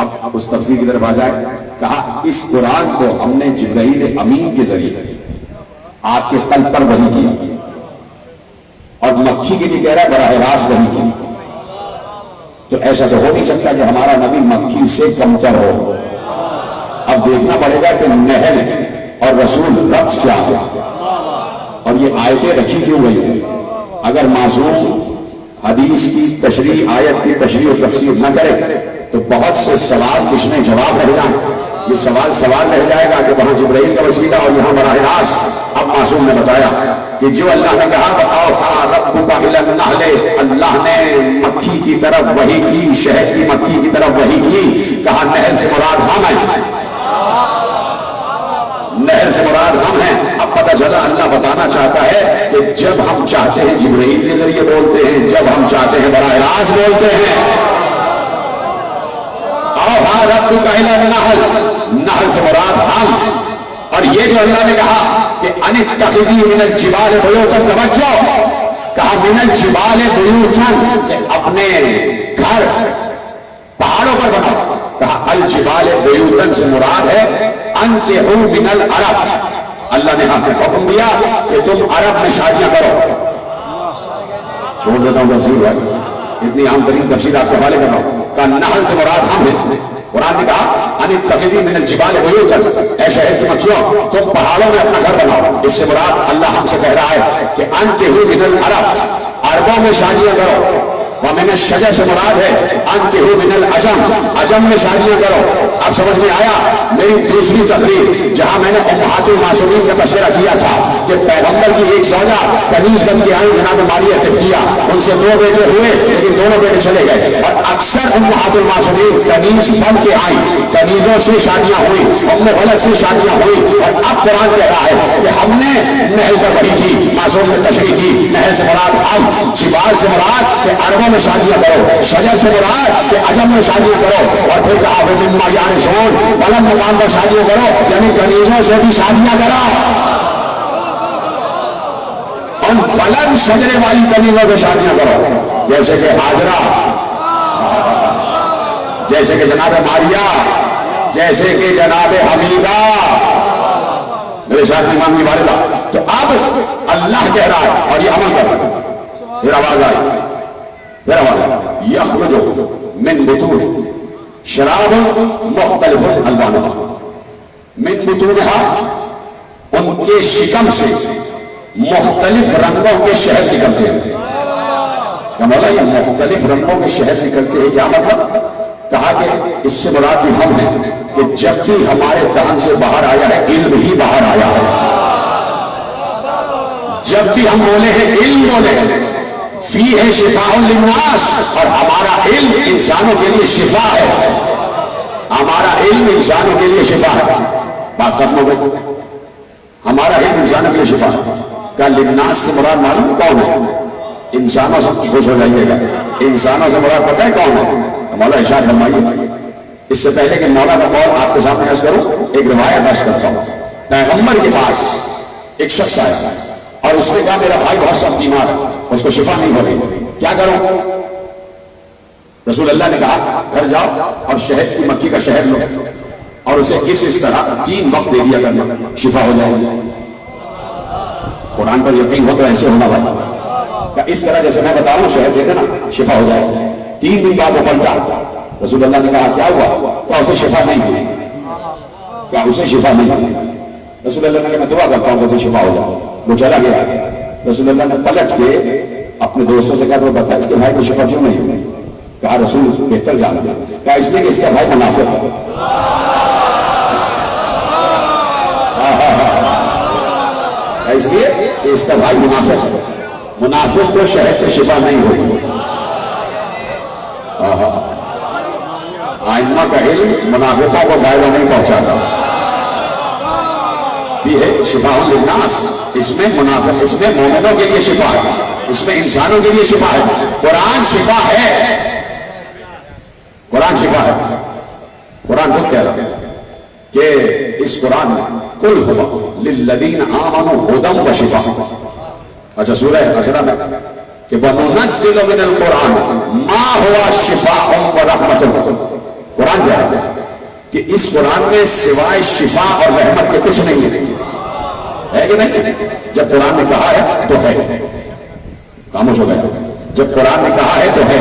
اب اس تفسیر کی طرف آ جائے. کہا اس قرآن کو ہم نے جبرائیل امین کے ذریعے آپ کے قلب پر وحی کیا. اور مکھی کے لیے کہہ رہا ہے براہ راست وحی کی. تو ایسا تو ہو نہیں سکتا کہ ہمارا نبی مکھی سے کمتر ہو. اب دیکھنا پڑے گا کہ نہل اور رسول ربط کیا ہے، اور یہ آیتیں رکھی کیوں گئی ہیں. اگر معصوم حدیث کی تشریح، آیت کی تشریح و تفسیر نہ کرے تو بہت سے سوال کچھ نہیں جواب رہ جائیں. یہ سوال رہ جائے گا کہ وہاں جبرائیل کا وسیلہ اور یہاں براہ راست. اب معصوم نے بتایا کہ جو اللہ نے کہا وَأَوْحَى رَبُّكَ إِلَى النَّحْلِ، اللہ نے مکھی کی طرف وحی کی، شہد کی مکھی کی طرف وحی کی. کہا نہل سے مراد ہم ہیں. نہل سے مراد ہم ہیں. اب پتہ چلا اللہ بتانا چاہتا ہے کہ جب ہم چاہتے ہیں جبرائیل کے ذریعے بولتے ہیں، جب ہم چاہتے ہیں براہ راست بولتے ہیں. أَوْحَى رَبُّكَ إِلَى النَّحْلِ، نحل سے مراد ہم. اور یہ جو اللہ نے کہا کہ أَنِ اتَّخِذِي مِنَ الْجِبَالِ بُيُوتًا، توجہ، کہا من الجبال بیوتاً، اپنے گھر پہاڑوں پر بناؤ. کہا الجبال بیوتاً سے مراد ہے انکحوا من العرب. اللہ نے ہمیں حکم دیا کہ تم عرب میں شادیاں کرو. چھوڑ دیتا ہوں تفسیر بھائی، اتنی عام ترین تفسیر آپ سے حوالے کر رہا ہوں. کہا نحل سے مراد ہم ہیں. قرآن نے کہا ان اتخذی من الجبال بیوتا، اے شہر کی مکیوں تم پہاڑوں میں اپنا گھر بناؤ. اس سے مراد اللہ ہم سے کہہ رہا ہے کہ انکحوا من العرب، عربوں میں شادیاں کرو. ومن الشجر سے مراد ہے انکحوا من العجم، عجم میں شادیاں کرو. اب سمجھ میں آیا میری دوسری تقریر جہاں میں نے امہات المعصومین کا تذکرہ کیا تھا کہ پیغمبر کی ایک زوجہ کنیز بن کے آئی جناب ماریہ قبطیہ، ان سے 2 بیٹے ہوئے لیکن دونوں بیٹے چلے گئے. اور اکثر امہات المعصومین کنیز بن کے آئی، کنیزوں سے شادیاں ہوئی، ام غلط سے شادیاں ہوئی. اور اب قرآن کہہ رہا ہے کہ ہم نے نہل پر وحی کی، معصوم نے تشریح کی. نہل سے مراد ہم، جبال سے مراد کہ عربوں میں شادیاں کرو، شجر سے مراد کہ عجم میں شادیاں کرو. اور پھر کہا مما یعرشون، بلند مقام پر شادیاں کرو، یعنی کنیزوں سے بھی شادیاں کرو. ان بلند شجرے والی کنیزوں سے شادیاں کرو، جیسے کہ حاجرہ، جیسے کہ جناب ماریہ، جیسے کہ جناب حمیدہ، میرے ساتھ امام کی والدہ. تو اب اللہ کہہ رہا ہے اور یہ عمل کر رہا ہے. پھر آواز آئی، پھر آواز آئی، یخرج من بطون شراب مختلف الوانها، من بطونها، ان کے شکم سے مختلف رنگوں کے شہد نکلتے ہیں. کیا مولا یہ مختلف رنگوں کے شہد نکلتے ہیں کیا مطلب؟ کہا کہ اس سے مراد بھی ہم ہیں کہ جب بھی ہمارے دہن سے باہر آیا ہے علم ہی باہر آیا ہے. جب بھی ہم بولے ہیں علم بولے ہیں، فیہ شفاء للناس، اور ہمارا علم انسانوں کے لیے شفا ہے. ہمارا علم انسانوں کے لیے شفا ہے. بات ختم ہو گئی. ہمارا علم انسانوں کے لیے شفا ہے. کیا للناس سے مراد معلوم کون ہے؟ انسانوں سے خوش ہو جائیے گا. انسانوں سے مراد پتہ ہے کون ہے؟ مولا ارشاد فرمائیے. اس سے پہلے کہ مولا کا قول آپ کے سامنے عرض کروں، ایک روایت عرض کرتا ہوں. پیغمبر کے پاس ایک شخص آیا اور اس نے کہا میرا بھائی بہت سخت بیمار ہے، اس کو شفا نہیں ہو رہی، کیا کروں؟ رسول اللہ نے کہا گھر جاؤ اور شہد کی مکھی کا شہد لو اور اسے اس طرح 3 وقت دے دیا کرنا، شفا ہو جائے گی. قرآن پر یقین ہو تو ایسے ہونا بات، اس طرح جیسے میں بتا رہا ہوں شہد دے دینا شفا ہو جائے گی. 3 دن بعد وہ پلٹا. رسول اللہ نے کہا کیا ہوا؟ کیا اسے شفا نہیں ہوئی؟ کیا اسے شفا نہیں ہوئی؟ رسول اللہ نے کہا میں دعا کرتا ہوں کہ اسے شفا ہو جائے. وہ چلا گیا. رسول اللہ نے پلٹ کے اپنے دوستوں سے کہا تو بتا اس کے بھائی کو شفا کیوں نہیں ہوئی؟ کہا رسول بہتر جانتے ہیں. کہا اس لیے کہ اس کا بھائی منافق ہے. اس لیے کہ اس کا بھائی منافق ہے. منافق کو شہد سے شفا نہیں ہوتی. آئمہ کا علم منافقوں کو فائدہ نہیں پہنچاتا. یہ ہے شفاء للناس، اس میں منافق، اس میں مومنوں کے لیے شفا ہے، اس میں انسانوں کے لیے شفا ہے. قرآن شفا ہے. قرآن شفا ہے. قرآن خود کہہ رہا ہے کہ اس قرآن میں قل هو للذین آمنوا ھدی و شفاء. اچھا سورہ اسراء میں کہ وَنُنَزِّلُ مِنَ الْقُرْآنِ مَا هُوَ شِفَاءٌ وَرَحْمَةٌ. قرآن کہہ رہا ہے کہ اس قرآن میں سوائے شفا اور رحمت کے کچھ نہیں ہے کہ نہیں؟ جب قرآن نے کہا ہے تو ہے. خاموش ہو گئے. جب قرآن نے کہا ہے تو ہے.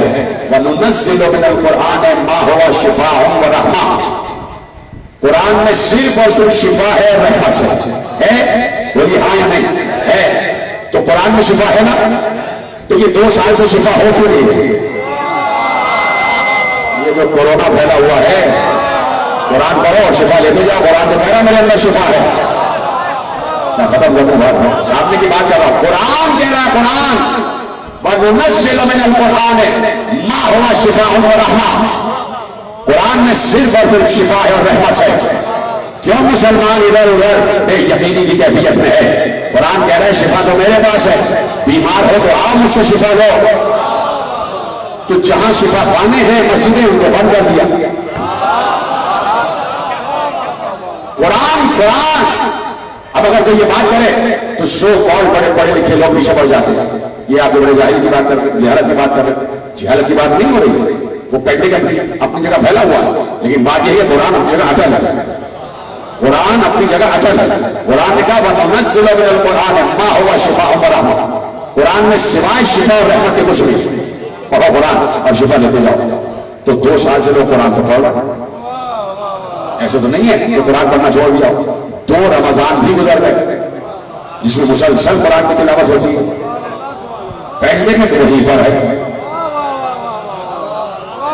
وَنُنَزِّلُ مِنَ الْقُرْآنِ مَا هُوَ شِفَاءٌ وَرَحْمَةٌ. قرآن میں صرف اور صرف شفا ہے، رحمت ہے. بولیے ہاں یا نہیں؟ ہے. تو قرآن میں شفا ہے نا؟ تو یہ 2 سال سے شفا ہو کیوں نہیں ہے؟ یہ جو کورونا پھیلا ہوا ہے، قرآن پڑھو اور شفا لیتے جاؤ. قرآن نے کہا میرے اندر شفا ہے. میں ختم کر دوں بات، سامنے کی بات کر رہا ہوں. قرآن کہہ رہا ہے، قرآن وَنُنَزِّلُ مِنَ الْقُرْآنِ مَا هُوَ شِفَاءٌ وَرَحْمَةٌ. قرآن میں صرف اور صرف شفا ہے اور رحمت ہے. کیوں مسلمان ادھر ادھر ایک یقینی کی کیفیت میں ہے؟ قرآن کہہ رہا ہے شفا تو میرے پاس ہے. بیمار ہو تو آپ مجھ سے شفا لو. تو جہاں شفا خانے ہیں مسجدیں ان کو بند کر دیا. قرآن. اب اگر کوئی یہ بات کرے تو شو فال بڑے پڑھے لکھے لوگ پیچھے پڑ جاتے ہیں. یہ آپ جو بڑے جاہل کی بات کر رہے ہیں، جہالت کی بات کر رہے ہیں. جہالت کی بات نہیں ہو رہی، وہ پریکٹیکل اپنی جگہ پھیلا ہوا ہے. لیکن بات یہ ہے قرآن اپنی جگہ اٹل ہے. قرآن اپنی جگہ اٹل ہے. قرآن نے کہا وَنُنَزِّلُ مِنَ الْقُرْآنِ مَا هُوَ شِفَاءٌ وَرَحْمَةٌ. قرآن میں سوائے شفا اور رحمت کے کچھ نہیں. پڑھو قرآن اور شفا لیتے جاؤ. تو 2 سال سے لوگ قرآن کو پڑھ رہے ہیں. ایسا تو نہیں ہے کہ قرآن پڑھنا چھوڑ بھی جاؤ. 2 رمضان بھی گزر گئے جس میں مسلسل قرآن کی تلاوت ہوتی ہے. پینڈیمک وہیں پر ہے,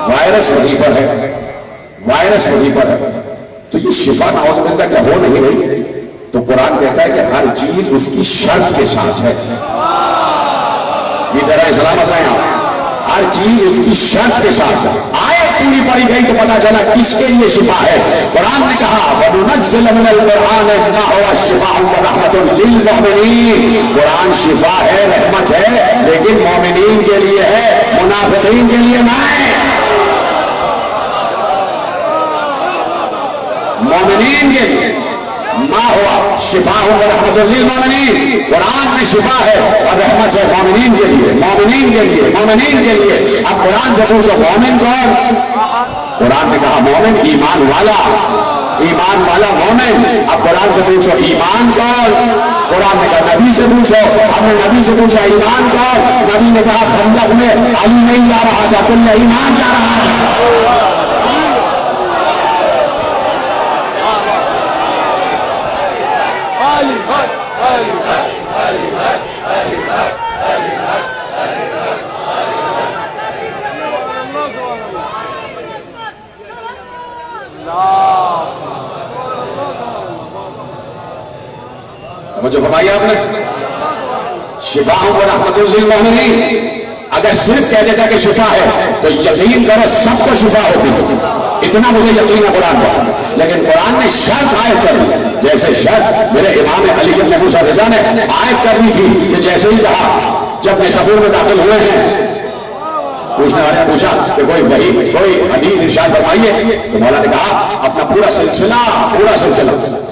وائرس وہیں پر ہے, وائرس وہیں پر ہے. تو یہ شفا نعوذ باللہ کیا ہو نہیں رہی؟ تو قرآن کہتا ہے کہ ہر چیز اس کی شرط کے ساتھ ہے. یہ ذرا سلامت رہیں آپ, ہر چیز اس کی شرط کے ساتھ ہے. آیت پوری پڑھی گئی تو پتا چلا کس کے لیے شفا ہے. قرآن نے کہا وَنُنَزِّلُ مِنَ الْقُرْآنِ مَا هُوَ شِفَاءٌ وَرَحْمَةٌ لِّلْمُؤْمِنِينَ. قرآن شفا ہے, رحمت ہے, لیکن مومنین کے لیے ہے, منافقین کے لیے نہیں. مومنین کے لیے ما ہوا شفاء و رحمت للمؤمنین. قرآن میں شفا ہے اور رحمت ہے مومنین کے لیے, مومنین کے لیے, مومنین کے لیے. اب قرآن سے پوچھو مومن کون؟ قرآن نے کہا مومن ایمان والا, ایمان والا مومن. اب قرآن سے پوچھو ایمان کون؟ قرآن نے کہا نبی سے پوچھو. ہم نے نبی سے پوچھا ایمان کون؟ نبی نے کہا خندق میں علی نہیں جا رہا تھا, کل ایمان جا رہا تھا. جو فرمایا آپ نے شفاء و رحمت للمؤمنین. اگر صرف کہہ دیتا کہ شفا ہے تو یقین کرو سب کو شفا ہوتی, اتنا مجھے یقین ہے قرآن پر. لیکن قرآن نے شرط عائد کر دی, جیسے شرط میرے امام علی بن موسیٰ رضا نے عائد کرنی تھی کہ جیسے ہی کہا جب نیشاپور میں داخل ہوئے ہیں, پوچھنے والے نے پوچھا کہ کوئی حدیث ارشاد فرمائیے. تو مولا نے کہا اپنا پورا سلسلہ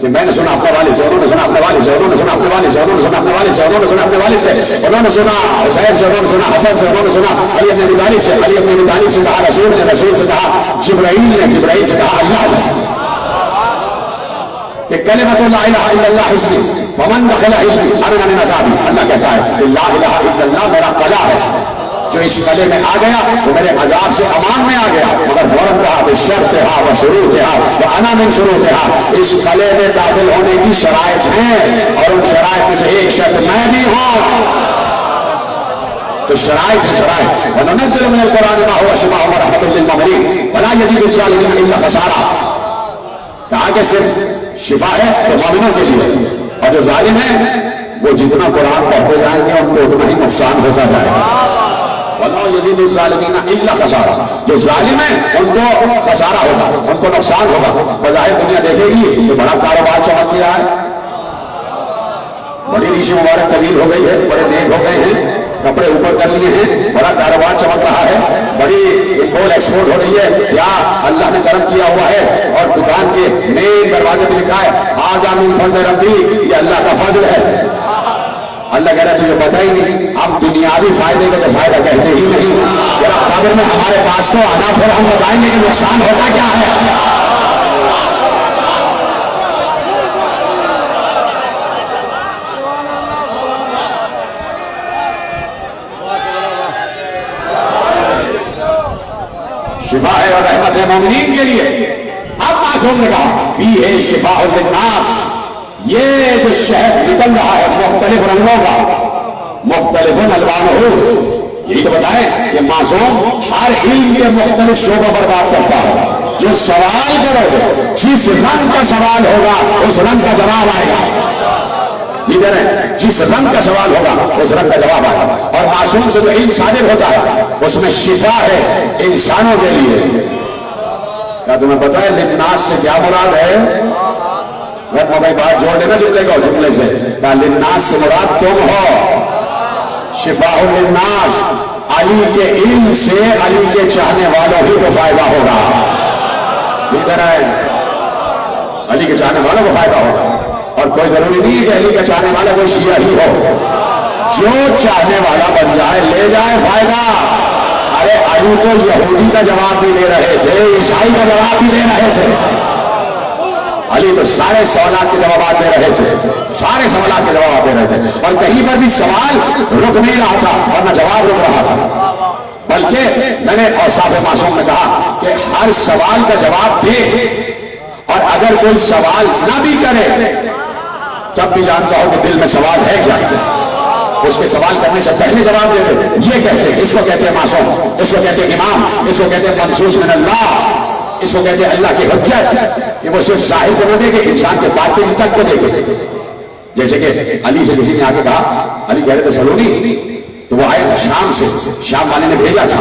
کہ میں نے سنا اپنے والے سے, انہوں نے سنا اپنے والے سے, انہوں نے سنا اپنے والے سے, انہوں نے سنا اپنے والے سے, انہوں نے سنا اپنے والے سے, انہوں نے سنا حسین سے, انہوں نے سنا حسن سے, انہوں نے سنا علی بن ابی طالب سے, علی بن ابی طالب سے کہا رسول نے, رسول سے کہا جبرائیل نے, جبرائیل سے کہا اللہ نے کہ کلمۃ لا الہ الا اللہ حسنی فمن دخل حسنی امن من عذابی. اللہ کہتا ہے کہ لا الہ الا اللہ میرا قلعہ ہے, جو اس قلعے میں آ گیا وہ میرے عذاب سے امان میں آ گیا. مگر فوراً کہا بشرطھا و شروطھا وانا من شروطھا. اس قلعے میں داخل ہونے کی شرائط ہیں اور ان شرائط میں سے ایک شرط میں بھی ہوں. تو شرائط ہے, شرائط. وَنُنَزِّلُ مِنَ الْقُرْآنِ مَا هُوَ شِفَاءٌ وَرَحْمَةٌ لِّلْمُؤْمِنِينَ وَلَا يَزِيدُ الظَّالِمِينَ إِلَّا خَسَارًا. کہا کہ صرف شفا ہے تو مومنوں کے لیے, اور جو ظالم ہیں وہ جتنا قرآن پڑھتے جائیں گے ان کو اتنا ہی نقصان ہوتا جائے گا. وَلَا يَزِيدُ الظَّالِمِينَ إِلَّا خَسَارًا. جو ظالم ہیں ان کو خسارہ ہوگا, ان کو نقصان ہوگا. بظاہر دنیا دیکھے گی کہ بڑا کاروبار چمک گیا ہے, بڑی ریش مبارک طویل ہو گئی ہے, بڑے نیک ہو گئے ہیں, کپڑے اوپر کر لیے ہیں, بڑا کاروبار چمک رہا ہے, بڑی امپورٹ ایکسپورٹ ہو رہی ہے, کیا اللہ نے کرم کیا ہوا ہے. اور دکان کے مین دروازے پہ لکھا ہے ھذا من فضل ربی, یہ اللہ کا فضل ہے. اللہ کہہ رہا ہے تجھے پتہ ہی نہیں, ہم دنیاوی فائدے کا تو فائدہ کہتے ہی نہیں. ذرا قبر میں ہمارے پاس تو آنا, پھر ہم بتائیں گے کہ نقصان ہوتا کیا ہے. شفا ہے اور رحمت ہے مومنین کے لیے. اب معصوم نے کہا فیہ شفاء للناس. یہ جو شہد نکل رہا ہے مختلف رنگوں کا, مختلف الوان ہو, یہی تو بتائیں کہ معصوم ہر علم کے مختلف شعبوں پر بات کرتا ہے. جو سوال کرو گے جس رنگ کا سوال ہوگا اس رنگ کا جواب آئے گا. ادھر ہے جس رنگ کا سوال ہوگا اس رنگ کا جواب آئے گا. اور معصوم سے جو علم صادر ہوتا ہے اس میں شفا ہے انسانوں کے لیے. کیا تمہیں پتا ہے للناس سے کیا مراد ہے؟ اگر میں بات جوڑ دینا جملے کو جملے سے, کہا للناس سے مراد تم ہو. شفاء للناس, علی کے علم سے علی کے چاہنے والوں ہی کو فائدہ ہوگا. ادھر ہے علی کے چاہنے والوں کو فائدہ ہوگا. اور کوئی ضروری نہیں ہے کہ علی کا چاہنے والا کوئی شیعہ ہی ہو, جو چاہنے والا بن جائے لے جائے فائدہ. ارے علی تو یہودی کا جواب بھی دے رہے تھے, عیسائی کا جواب بھی دے رہے تھے. علی تو سارے سوالات کے جوابات دے رہے تھے, سارے سوالات کے جواب دے رہے تھے. اور کہیں پر بھی سوال رک نہیں رہا تھا اور نہ جواب رک رہا تھا, بلکہ میں نے اوصاف معصوم میں کہا کہ ہر سوال کا جواب دے اور اگر کوئی سوال نہ بھی کرے تب بھی جانتا ہو کہ دل میں سوال ہے کیا، اس کے سوال کرنے سے پہلے جواب دے دے. یہ کہتے ہیں، اس کو کہتے ہیں معصوم، اس کو کہتے ہیں امام، اس کو کہتے ہیں منصوص من اللہ، اس کو کہتے ہیں اللہ کی حجت، کہ وہ صرف ظاہر کو نہ دیکھے، انسان کے باطن تک کو دیکھے. جیسے کہ علی سے کسی نے آگے کہا، علی کہہ رہے تھے سلونی، تو وہ آئے تھے شام سے، شام والے نے بھیجا تھا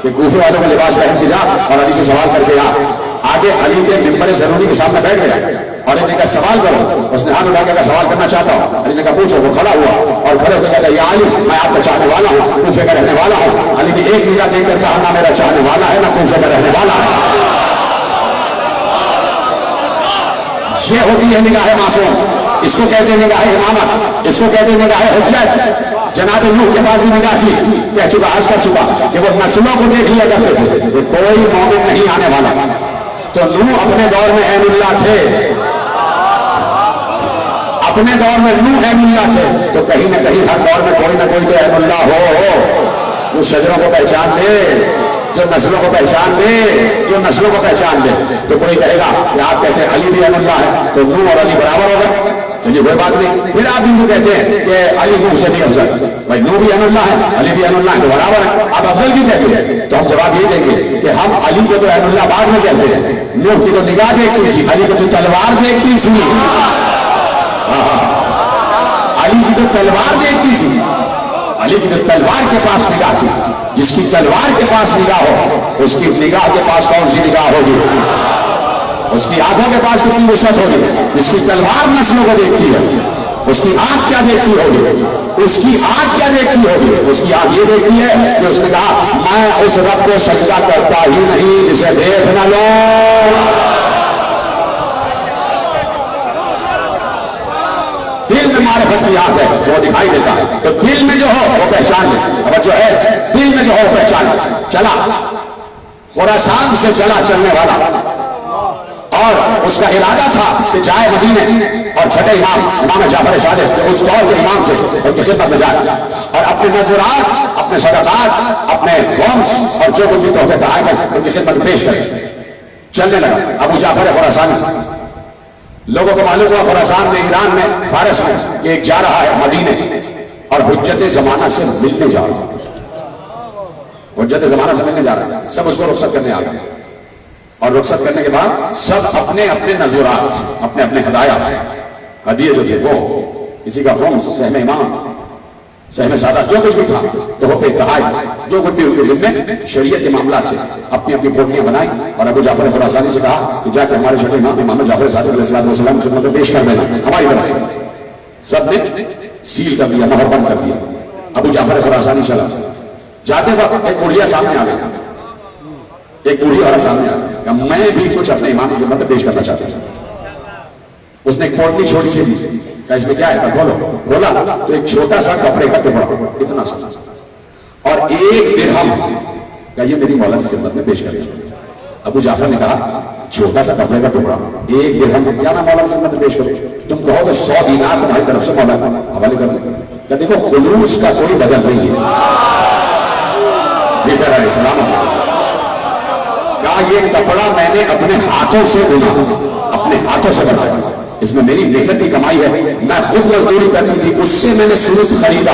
کہ کوفے والوں کا لباس پہن کے جا اور علی سے سوال کر کے آ. آگے علی کے ممبر سلونی کے سامنے بیٹھ گیا اور انہوں نے کہا سوال کرو. اس نے ہاتھ اٹھا کے سوال کرنا چاہتا ہوں. علی نے کہا پوچھو. وہ کھڑا ہوا اور کھڑے ہو کے کہا یا علی میں آپ کا چاہنے والا ہوں، کوفے کا رہنے والا ہوں. علی نے ایک نگاہ دیکھ کر کہا نہ میرا چاہنے والا ہے نہ کوفے کا رہنے والا ہے. یہ ہوتی ہے نگاہ معصوم. اس کو کہتے ہیں نگاہ امامت، اس کو کہتے ہیں نگاہ حجت. جناب نوح کے پاس بھی نگاہ تھی، کہہ چکا عرض کر چکا کہ وہ نسلوں کو دیکھ لیا کرتے تھے کہ کوئی مومن نہیں آنے والا. تو نوح اپنے دور میں عین اللہ تھے، اپنے دور میں نوح عین اللہ تھے. تو کہیں نہ کہیں ہر دور میں کوئی نہ کوئی تو عین اللہ ہو، جو شجروں کو پہچان دے، جو نسلوں کو پہچان دے، جو نسلوں کو پہچان دے. تو کوئی کہے گا کہ آپ کہتے ہیں علی بھی عین اللہ ہے تو نوح اور علی برابر ہو گئے، چلیے کوئی بات نہیں. پھر آپ ہندو کہتے ہیں کہ علی نوح سے بھی افضل، بھائی نوح بھی عین اللہ ہے علی بھی عین اللہ ہے تو برابر ہے. آپ افضل بھی کہتے ہیں تو ہم جواب یہ دیں گے کہ ہم علی کو تو عین اللہ بعد میں کہتے ہیں. نوح کی تو نگاہ دیکھتی تھی، علی کو تو تلوار دیکھتی تھی. علی کی تو تلوار دیکھتی تھی، علی کی تو تلوار کے پاس نگاہ تھی. جس کی تلوار کے پاس نگاہ ہو اس کی نگاہ کے پاس کون سی نگاہ ہوگی؟ اس کی آنکھوں کے پاس کتنی وسعت ہوگی؟ جس کی تلوار نسلوں کو دیکھتی ہے اس کی آنکھ کیا دیکھتی ہوگی؟ اس کی آنکھ کیا دیکھتی ہوگی؟ اس کی آنکھ یہ دیکھتی ہے کہ اس نے کہا میں اس رب کو سجدہ کرتا ہی نہیں جسے دیکھ نہ لو. دل میں معرفت کی آنکھ ہے وہ دکھائی دیتا ہے. تو دل میں جو ہو وہ پہچان ہے. اب جو ہے دل میں جو ہو وہ پہچان ہے. چلا خراسان سے چلنے والا اور اس کا ارادہ تھا کہ جائے مدینے اور چھٹے امام جعفر صادق اس دور کے امام سے ان کی خدمت میں جائے اور اپنے نذرات، اپنے صدقات، اپنے خمس اور جو کچھ بھی تحفے تحائف ہیں ان کی خدمت پیش کرے. چلنے لگا ابو جعفر خراسانی. لوگوں کو معلوم ہوا خراسان میں، ایران میں، فارس میں کہ ایک جا رہا ہے مدینے اور حجت زمانہ سے ملنے جا رہا ہے. حجت زمانہ سے ملنے جا رہا ہے. سب اس کو رخصت کرنے آ گئے اور رخصت کرنے کے بعد سب اپنے اپنے نذرات، اپنے اپنے ہدایات، ہدیے جو تھے وہ کسی کا خمس، سہم امام، سہم سادہ، جو کچھ بھی تھا تحفے تحائف جو کچھ بھی ان کے ذمے شریعت کے معاملات سے اپنی اپنی پوٹلیاں بنائی اور ابو جعفر خراسانی سے کہا کہ جا کے ہمارے چھوٹے امام امام جعفر صادق علیہ السلام کی خدمت میں پیش کر دینا ہماری طرف سے. سب نے سیل کر دیا، مہر بند کر دیا. ابو جعفر خراسانی چلا. جاتے وقت ایک بڑھیا سامنے آ گئی، ایک بوڑھی عورت سامنے آ گئی کہ میں بھی کچھ اپنے امام کی خدمت میں پیش کرنا چاہتا ہوں. اس نے ایک پوٹلی چھوٹی سی دی، کہا اس میں کیا ہے؟ کھولو. کھولا تو ایک چھوٹا سا کپڑے کا ٹکڑا اتنا سا اور 1 درہم، کہا یہ میری مولا کی خدمت میں پیش کرے. ابو جعفر نے کہا چھوٹا سا کپڑے کا ٹکڑا 1 درہم کیا میں مولا کی خدمت میں پیش کروں؟ تم کہو کہ 100 دینار تمہاری طرف سے مولا کا حوالے کر دیں. کہ دیکھو خلوص کا کوئی بدل نہیں ہے. بے چارہ سلامت. کہا یہ کپڑا میں نے اپنے ہاتھوں سے بنا، اپنے ہاتھوں سے بنا، اس میں میری محنت کی کمائی ہے. میں خود مزدوری کرتی تھی، اس سے میں نے سوت خریدا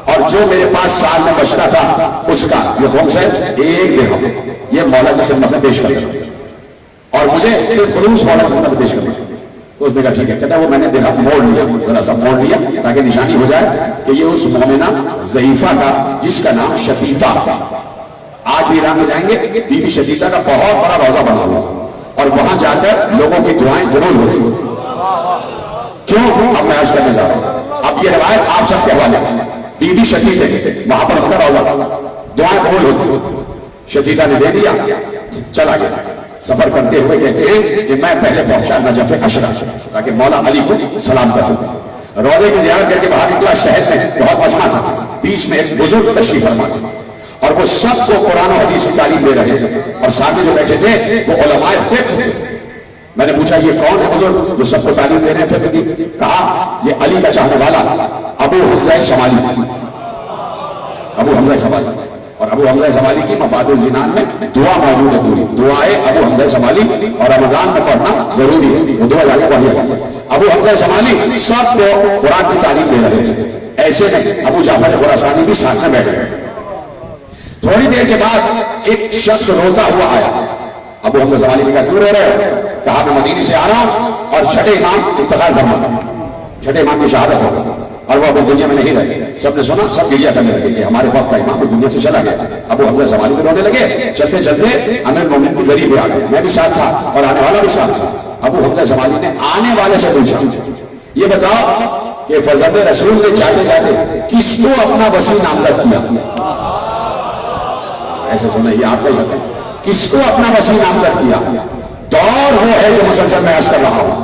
اور جو میرے پاس سال میں بچتا تھا اس کا یہ خمس ہے 1 درہم. یہ مولا کی خدمت میں پیش کرتا اور مجھے صرف خلوص مولا کی خدمت میں پیش کرتا. تو اس نے کہا ٹھیک ہے. کہتا ہے وہ میں نے درہم موڑ لیا، ذرا سا موڑ لیا تاکہ نشانی ہو جائے کہ یہ اس مومنہ ضعیفہ کا جس کا نام شتیتا تھا. آج بھی ایران میں جائیں گے، بی بی شتیتا کا بہت بڑا روضہ بنا ہوا اور وہاں جا کر لوگوں کی دعائیں ضرور ہوتی. کیوں؟ اب میں عرض کرنے جا رہا ہوں. اب یہ روایت آپ سب کے حوالے بی بی شتیتے وہاں پر ان کا روضہ، دعائیں قبول ہوتی. شتیتا نے دے دیا، چلا گیا. سفر کرتے ہوئے کہتے ہیں کہ میں پہلے پہنچا نجف اشرف تاکہ مولا علی کو سلام کروں. روزے کی زیارت کر کے باہر نکلا. شہر میں بہت مجمع تھا، بیچ میں ایک بزرگ تشریف فرما تھا اور وہ سب کو قرآن و حدیث کی تعلیم دے رہے تھے اور ساتھ جو بیٹھے تھے وہ علماء فقہ تھے. میں نے پوچھا یہ کون ہے بزرگ جو سب کو تعلیم دے رہے ہیں فقہ کی؟ کہا یہ علی کا چاہنے والا ابو حمزہ شمالی، ابو حمزہ شمالی. اور ابو حمزہ شمالی کی مفاتح الجنان میں دعا موجود ہے پوری. دعائے ابو حمزہ شمالی اور رمضان میں پڑھنا ضروری ہے. وہ دعا جا کے پڑھیے گا. ابو حمزہ شمالی سب کو قرآن کی تعلیم دے رہے تھے. ایسے میں ابو جعفر خراسانی بھی ساتھ میں بیٹھ گئے. تھوڑی دیر کے بعد ایک شخص روتا ہوا آیا. ابو حمزہ شمالی نے کہا کیوں رو رہے ہو؟ کہا میں مدینے سے آ رہا ہوں اور چھٹے امام انتقال فرما تھا, چھٹے امام کی شہادت ہو گئی اور وہ اب اس دنیا میں نہیں رہے. سب نے سنا, سب گریا کرنے لگے کہ ہمارے وقت کا امام اس دنیا سے چلا گیا. ابو حمزہ شمالی بھی رونے لگے. چلتے چلتے امیر المومنین کی ذریعے پہ آ گئے. میں بھی ساتھ تھا اور آنے والا بھی ساتھ تھا. ابو حمزہ شمالی نے آنے والے سے پوچھا یہ بتاؤ کہ فرزند رسول سے جاتے جاتے کس کو اپنا وسیع نامزد کیا؟ ایسے سمجھ یہ آپ کا ہی حق ہے. کس کو اپنا وسیع نامزد کیا؟ دور وہ ہے جو مسلسل میں عرض کر رہا ہوں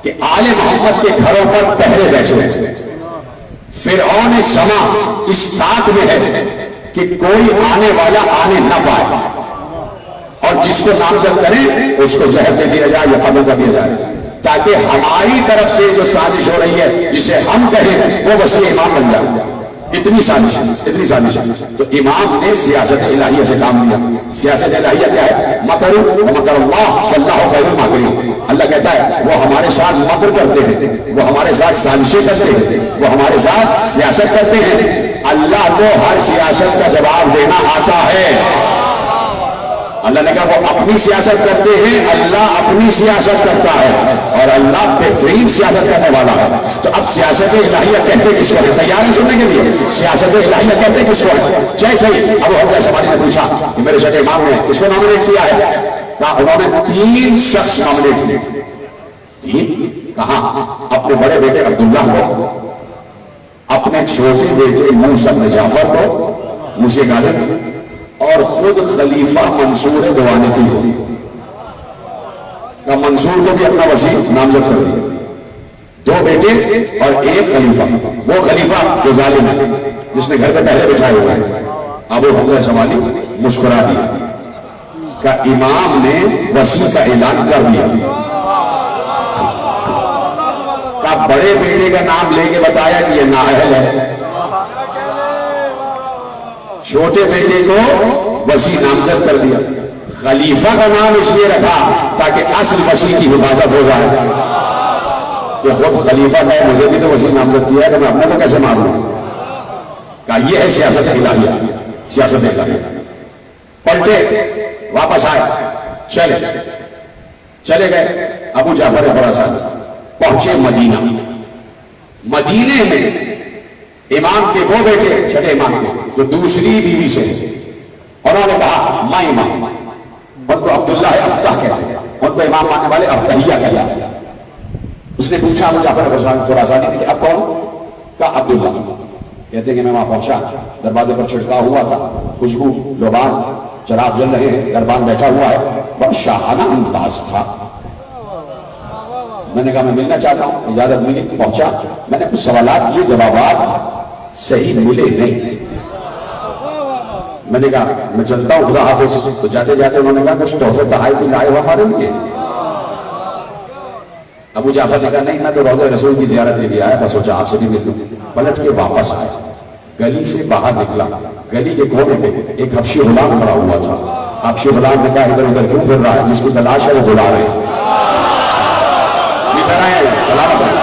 کہ آل محمد کے گھروں پر پہرے بیٹھے ہوئے. فرعون سما اس طاق میں ہے کہ کوئی آنے والا آنے نہ پائے اور جس کو نامزد کریں اس کو زہر دے دیا جائے یا قتل کر دیا جائے تاکہ ہماری طرف سے جو سازش ہو رہی ہے جسے ہم کہیں وہ وسیع امام بن جائے. اتنی سازش, اتنی سازش. تو امام نے سیاست الہیہ سے کام لیا. سیاست الہیہ کیا ہے؟ مکر مکر اللہ واللہ خیر الماکرین. اللہ کہتا ہے وہ ہمارے ساتھ مکر کرتے ہیں, وہ ہمارے ساتھ سازشیں کرتے ہیں, وہ ہمارے ساتھ سیاست کرتے ہیں. اللہ کو ہر سیاست کا جواب دینا آتا ہے. اللہ نے کہا وہ اپنی سیاست کرتے ہیں, اللہ اپنی سیاست کرتا ہے اور اللہ بہترین سیاست کرنے والا ہے. تو اب سیاست الہیہ کہتے کس کو ہے؟ تیار ہیں سننے کے لیے؟ سیاست الہیہ کہتے کس کو ہے؟ جیسے ہی ابو حمزہ شمالی نے پوچھا کہ میرے چھٹے امام نے کس کو نامنیٹ کیا ہے؟ کہا انہوں نے 3 شخص نامنیٹ کیے. 3 کہاں؟ اپنے بڑے بیٹے عبداللہ کو, اپنے چھوٹے بیٹے موسیٰ بن جعفر کو, موسیٰ کاظم, اور خود خلیفہ منصور دوانقی کو. منصور کو بھی اپنا وسیع نامزد کر دیا. 2 بیٹے اور 1 خلیفہ. وہ خلیفہ جو ظالم ہے جس نے گھر پہ پہلے بٹھائے ہوئے ہیں. ابو حمزہ شمالی مسکرا دیا کہ امام نے وسیع کا اعلان کر دیا. کہ بڑے بیٹے کا نام لے کے بتایا کہ یہ نااہل ہے, چھوٹے بیٹے کو وسیع نامزد کر دیا. خلیفہ کا نام اس لیے رکھا تاکہ اصل وسیع کی حفاظت ہو جائے کہ خود خلیفہ کا ہے مجھے بھی تو وسیع نامزد کیا ہے تو میں اپنے کو کیسے معذور ہوں. کہا یہ ہے سیاست الہیہ. سیاست الہیہ. پلٹے, واپس آئے, چلے گئے. ابو جعفر خراسانی پہنچے مدینہ. مدینے میں امام کے وہ بیٹے, چھٹے امام کے, جو دوسری بیوی سے, انہوں نے کہا میں امام. ان کو عبداللہ افتح کہتے ہیں, ان کو امام ماننے والے افتحیہ کہتے ہیں. اس نے پوچھا ابو جعفر خراسانی سے کہ اب کون؟ کہا عبداللہ. کہتے ہیں کہ میں وہاں پہنچا, دروازے پر چھڑکا ہوا تھا, خوشبو, لوبان, چراغ جل رہے ہیں, دربان بیٹھا ہوا ہے, بڑا شاہانہ انداز تھا. میں نے کہا میں ملنا چاہتا ہوں, اجازت ملی. پہنچا, میں نے کچھ سوالات کیے, جوابات صحیح ملے نہیں. میں نے کہا میں چلتا ہوں, خدا حافظ. تو جاتے جاتے انہوں نے کہا کچھ تحفے تحائف بھی لائے ہو ہمارے لیے؟ ابو جعفر نے کہا نہیں, میں تو روضہ رسول کی زیارت کے لیے آیا تھا, سوچا آپ سے بھی مل لوں. پلٹ کے واپس آئے, گلی سے باہر نکلا. گلی کے کونے میں ایک حبشی غلام کھڑا ہوا تھا. حبشی غلام نے کہا ادھر ادھر کیوں پھر رہا ہے؟ جس کو تلاش ہے وہ بلا رہے ہیں. سلامت ہے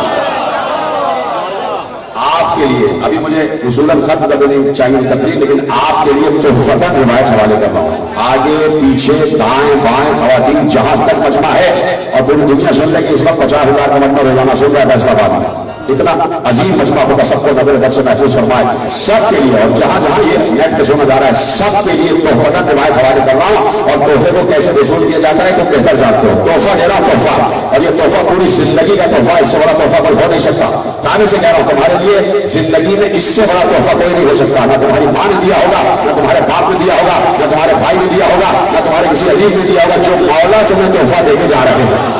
آپ کے لیے. ابھی مجھے اصولاً خط بدلنی چاہیے تقریر, لیکن آپ کے لیے تحفتاً روایت حوالے کر رہا ہوں. آگے پیچھے دائیں بائیں خواتین جہاں تک مجمع ہے, اور پوری دنیا سن لے کہ اس وقت 50,000 کا مجمع روزانہ سن رہا ہے فیصلہ آباد میں. اتنا عظیم مجمع ہوگا, سب کو نظر بد سے محفوظ فرمائے. سب کے لیے, اور جہاں جہاں یہ نیٹ پہ سنا جا رہا ہے, سب کے لیے تحفتاً روایت حوالے کر رہا ہوں. اور تحفے کو کیسے وصول کیا جاتا ہے تو بہتر جانتے ہو. تحفہ دے رہا تحفہ, اور یہ تحفہ پوری زندگی کا تحفہ, اس سے بڑا تحفہ کوئی ہو نہیں سکتا. تعالی سے کہہ رہا ہوں تمہارے لیے زندگی میں اس سے بڑا تحفہ کوئی نہیں ہو سکتا. نہ تمہاری ماں نے دیا ہوگا, نہ تمہارے باپ نے دیا ہوگا, نہ تمہارے بھائی نے دیا ہوگا, نہ تمہارے کسی عزیز نے دیا ہوگا. جو مولا تمہیں تحفہ دے کے جا رہے ہیں,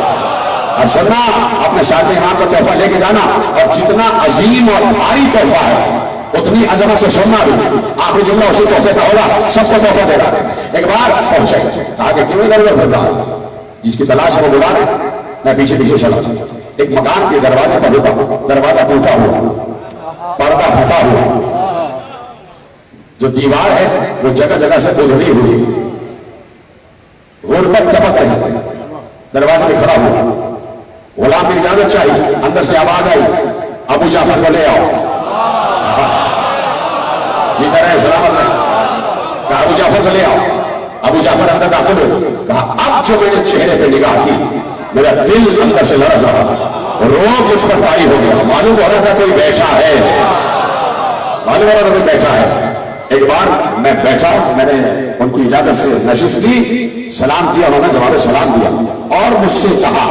اور سننا, اپنے ساتھ امام کا تحفہ لے کے جانا, اور جتنا عظیم اور بھاری تحفہ ہے اتنی عظمت سے سننا بھی. آخری جملہ اسی تحفے کا ہوگا, سب کو تحفہ دے رہا ہے. ایک بار پہنچے, کہا کہ کیوں ادھر ادھر پھر رہا ہے, جس کی تلاش ہے وہ بلا رہے. میں پیچھے پیچھے چلا, ایک مکان کے دروازے پر رکا. دروازہ ٹوٹا ہوا, پردہ پھٹا ہوا, جو دیوار ہے وہ جگہ جگہ سے گزری ہوئی، غربت ٹپک رہی، دروازے میں کھڑا ہوا، غلام کی اجازت چاہیے، اندر سے آواز آئی ابو جعفر کو لے آؤ، یہ کہہ رہے سلامت رہے، کہا ابو جعفر کو لے آؤ، ابو جعفر اندر داخل ہو، کہا اب جو میرے چہرے پہ نگاہ کی میرا دل اندر سے لرز رہا تھا، روح مجھ پر طاری ہو گیا، معلوم ہو رہا تھا کوئی بیٹھا ہے، معلوم ہو رہا تھا کوئی بیٹھا ہے۔ ایک بار میں بیٹھا، میں نے ان کی اجازت سے نشست کی، سلام کیا، انہوں نے جواب سلام دیا اور مجھ سے کہا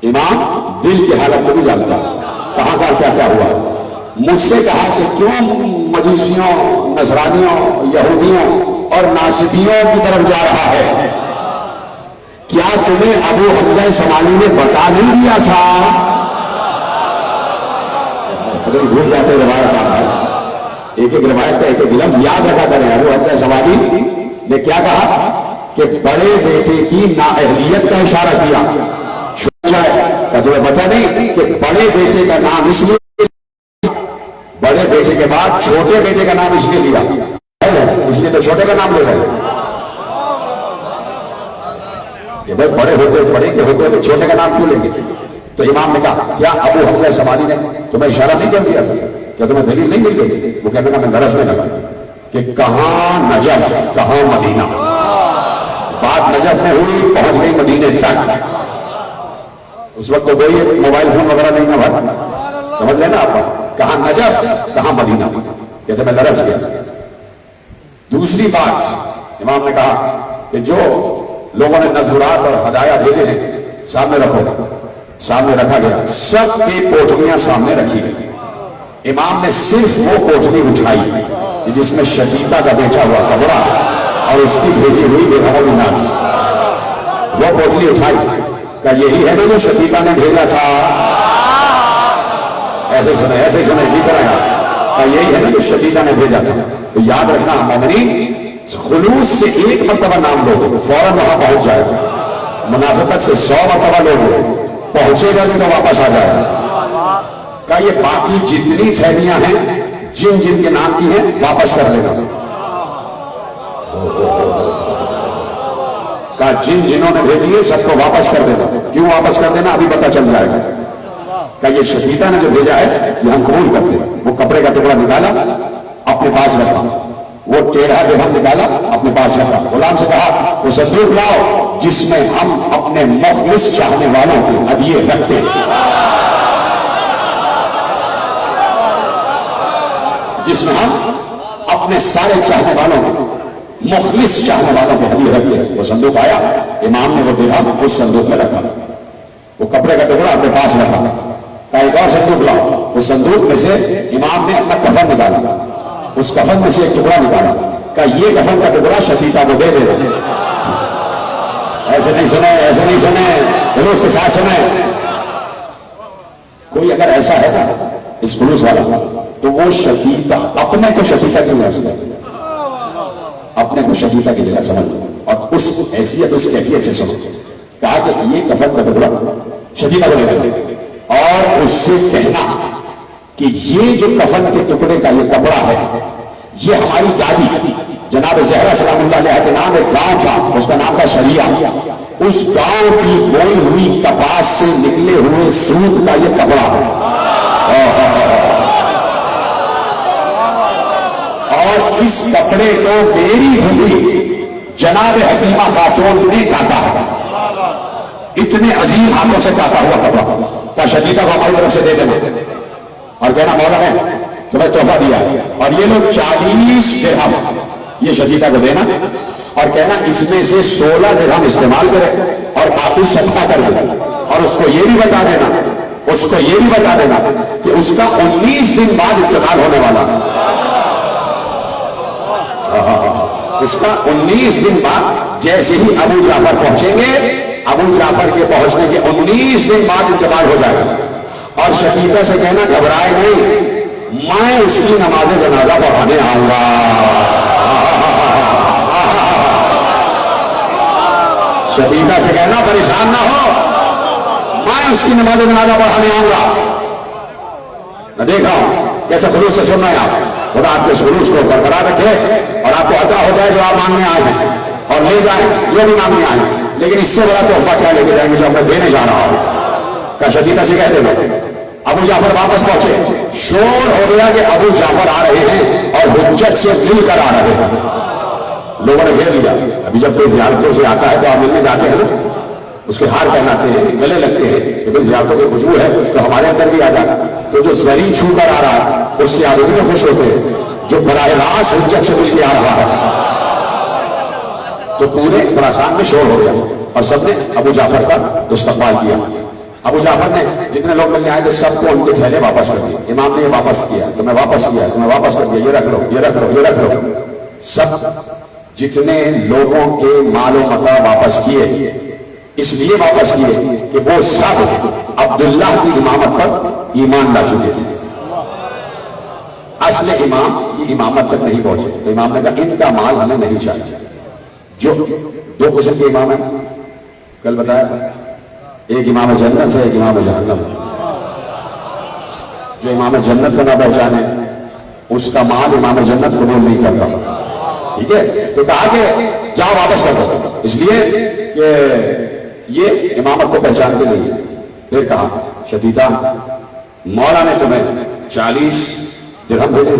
امام دل کی حالت کو بھی جانتا، کہاں کا کیا کیا ہوا، مجھ سے کہا کہ کیوں مجوسیوں، نصرانیوں، یہودیوں اور ناصبیوں کی طرف جا رہا ہے، کیا تمہیں ابو حمزہ سمانی نے بتا نہیں دیا تھا؟ بھول جاتے روایت آ رہا ہے، ایک ایک روایت کا ایک ایک لفظ یاد رکھا کریں۔ ابو حمزہ سمانی نے کیا کہا کہ بڑے بیٹے کی نااہلیت کا اشارہ کیا، کیا تمہیں پتا نہیں کہ بڑے بیٹے کا نام اس لیے، بڑے بیٹے کے بعد چھوٹے بیٹے کا نام اس لیے لیا، اس لیے تو چھوٹے کا نام لے رہے ہیں کہ بھائی بڑے ہوتے بڑے کے ہوتے تو چھوٹے کا نام کیوں لیں گے؟ تو امام نے کہا کیا ابو حمزہ سمانی نے تمہیں اشارہ نہیں کر دیا تھا؟ کیا تمہیں دلیل نہیں مل گئی تھی؟ وہ کہنے کا میں درس میں لگا کہ کہاں نجف کہاں مدینہ، بات نجف میں ہوئی پہنچ گئی مدینے تک، اس وقت تو کوئی موبائل فون وغیرہ نہیں نہ بھر، سمجھ رہے نا آپ، کہاں نجف کہاں مدینہ، کہتے میں درس گیا۔ دوسری بات امام نے کہا کہ جو لوگوں نے نذرات اور ہدایہ بھیجے ہیں سامنے رکھو، سامنے رکھا گیا، سب کی پوٹلیاں سامنے رکھی گئی، امام نے صرف وہ پوٹلی اٹھائی جس میں شقیقہ کا بیچا ہوا کپڑا اور اس کی بھیجی ہوئی بے نات، وہ پوٹلی اٹھائی، کہ یہی ہے نا جو شقیقہ نے بھیجا تھا، ایسے سنے ذکر ہے، کہ یہی ہے نا جو شقیقہ نے بھیجا تھا۔ تو یاد رکھنا مومنین، خلوص سے ایک مرتبہ نام لو گے فوراً وہاں پہنچ جائے گا، منافقت سے 100 مرتبہ لو گے پہنچے گا تو واپس آ جائے گا، کہ یہ باقی جتنی تھیلیاں ہیں جن جن کے نام کی ہیں واپس کر دینا، کہ جن جنہوں نے بھیجی ہے سب کو واپس کر دینا، کیوں واپس کر دینا ابھی پتہ چل جائے گا، کہ یہ شقیقہ نے جو بھیجا ہے یہ ہم قبول کرتے ہیں۔ وہ کپڑے کا ٹکڑا نکالا اپنے پاس رکھا، وہ ٹیڑھا درہم نکالا اپنے پاس رکھا، غلام سے کہا وہ صندوق لاؤ جس میں ہم اپنے مخلص چاہنے والوں کے ہدیے رکھتے ہیں، جس میں ہم اپنے سارے چاہنے والوں کے مخلص چاہنے والوں کے ہدیے رکھتے ہیں۔ وہ صندوق آیا، امام نے وہ درہم اس صندوق میں رکھا، وہ کپڑے کا ٹکڑا اپنے پاس رکھا، کہا ایک اور صندوق لاؤ، اس صندوق میں سے امام نے اپنا کفن نکالا، اس کفن میں سے ایک ٹکڑا نکالا، کہا یہ کفن کا ٹکڑا شقیقہ کو دے دے، ایسے نہیں سنے، ایسے نہیں سنے، چلو اس کے ساتھ سنے۔ کوئی اگر ایسا ہے اس خلوص والا تو وہ شقیقہ اپنے کو شقیقہ کی وجہ سے، اپنے کو شقیقہ کی جگہ سمجھ اور اس حیثیت اس کیفیت سے سمجھ، کہا کہ یہ کفن کا ٹکڑا شقیقہ کو دے دے، اور اس سے کہنا کہ یہ جو کفن کے ٹکڑے کا یہ کپڑا ہے یہ ہماری دادی جناب زہرا سلام اللہ علیہ کے نام ایک گاؤں تھا، اس کا نام تھا شریعہ، اس گاؤں کی بوئی ہوئی کپاس سے نکلے ہوئے سوت کا یہ کپڑا ہے، اور اس کپڑے کو میری بھولی جناب حکیمہ خاتون نے کاٹا ہے، اتنے عظیم ہاتھوں سے کاٹا ہوا کپڑا، کا شقیقہ کو ہماری طرف سے دے دینا اور کہنا مولا ہے تمہیں تحفہ دیا، اور یہ لوگ 40 درہم یہ شقیقہ کو دینا اور کہنا اس میں سے 16 درہم استعمال کرے اور باقی صدقہ کر دے، اور اس کو یہ بھی بتا دینا، اس کو یہ بھی بتا دینا کہ اس کا 19 دن بعد انتقال ہونے والا، اس کا 19 دن بعد جیسے ہی ابو جعفر پہنچیں گے، ابو جعفر کے پہنچنے کے 19 دن بعد انتقال ہو جائے گا، اور شقیقہ سے کہنا گھبرائے نہیں، میں اس کی نماز جنازہ پڑھانے آؤں گا، شقیقہ سے کہنا پریشان نہ ہو، میں اس کی نماز جنازہ پڑھانے آؤں گا۔ میں دیکھ رہا ہوں کیسے خلوص سے سن رہے ہیں آپ۔ خدا آپ کے سلوک کو برقرار رکھے اور آپ کو عطا ہو جائے جو آپ مانگنے آئے ہیں، اور لے جائیں جو بھی مانگنے آئے ہیں۔ لیکن اس سے بڑا تحفہ کیا لے کے جائیں گے جو آپ کو دینے جا رہا ہوں؟ کیا شدیدہ سے کہتے ہیں؟ ابو جعفر واپس پہنچے، شور ہو گیا کہ ابو جعفر آ رہے ہیں اور حجت سے مل کر آ رہے ہیں۔ لوگوں نے گھیر لیا۔ ابھی جب کوئی زیارتوں سے آتا ہے تو آپ ملنے جاتے ہیں نا، اس کے ہار پہناتے ہیں، گلے لگتے ہیں کہ بھئی زیارتوں کی خوشبو ہے تو ہمارے اندر بھی آ جائے۔ تو جو زری چھو کر آ رہا ہے اس سے آپ اتنے خوش ہوتے ہیں جو براہ راست حجت سے مل کے آ رہا ہے۔ تو پورے خراسان میں شور ہو گیا اور سب نے ابو جعفر کا استقبال کیا۔ ابو جعفر نے جتنے لوگ ملنے آئے تھے سب کو ان کے تھیلے واپس کر دیے۔ امام نے یہ واپس کیا تو میں واپس کیا تو میں واپس کر دیا، یہ رکھ لو، یہ رکھ لو، یہ رکھ لو۔ سب جتنے لوگوں کے مال و متاع واپس کیے اس لیے واپس کیے کہ وہ سب عبداللہ کی امامت پر ایمان لا چکے تھے، اصل امام کی امامت تک نہیں پہنچے۔ تو امام نے کہا ان کا مال ہمیں نہیں چاہیے۔ جو دو قسم کے امام ہیں کل بتایا تھا، ایک امام جنت ہے، ایک امام جہنم ہے۔ جو امام جنت کو نہ پہچانے اس کا مال امام جنت قبول نہیں کرتا، ٹھیک ہے؟ تو کہا کہ جاؤ واپس کر دو، اس لیے کہ یہ امامت کو پہچانتے نہیں۔ پھر کہا شدیدہ مولا نے تمہیں 40 درہم بھیجے،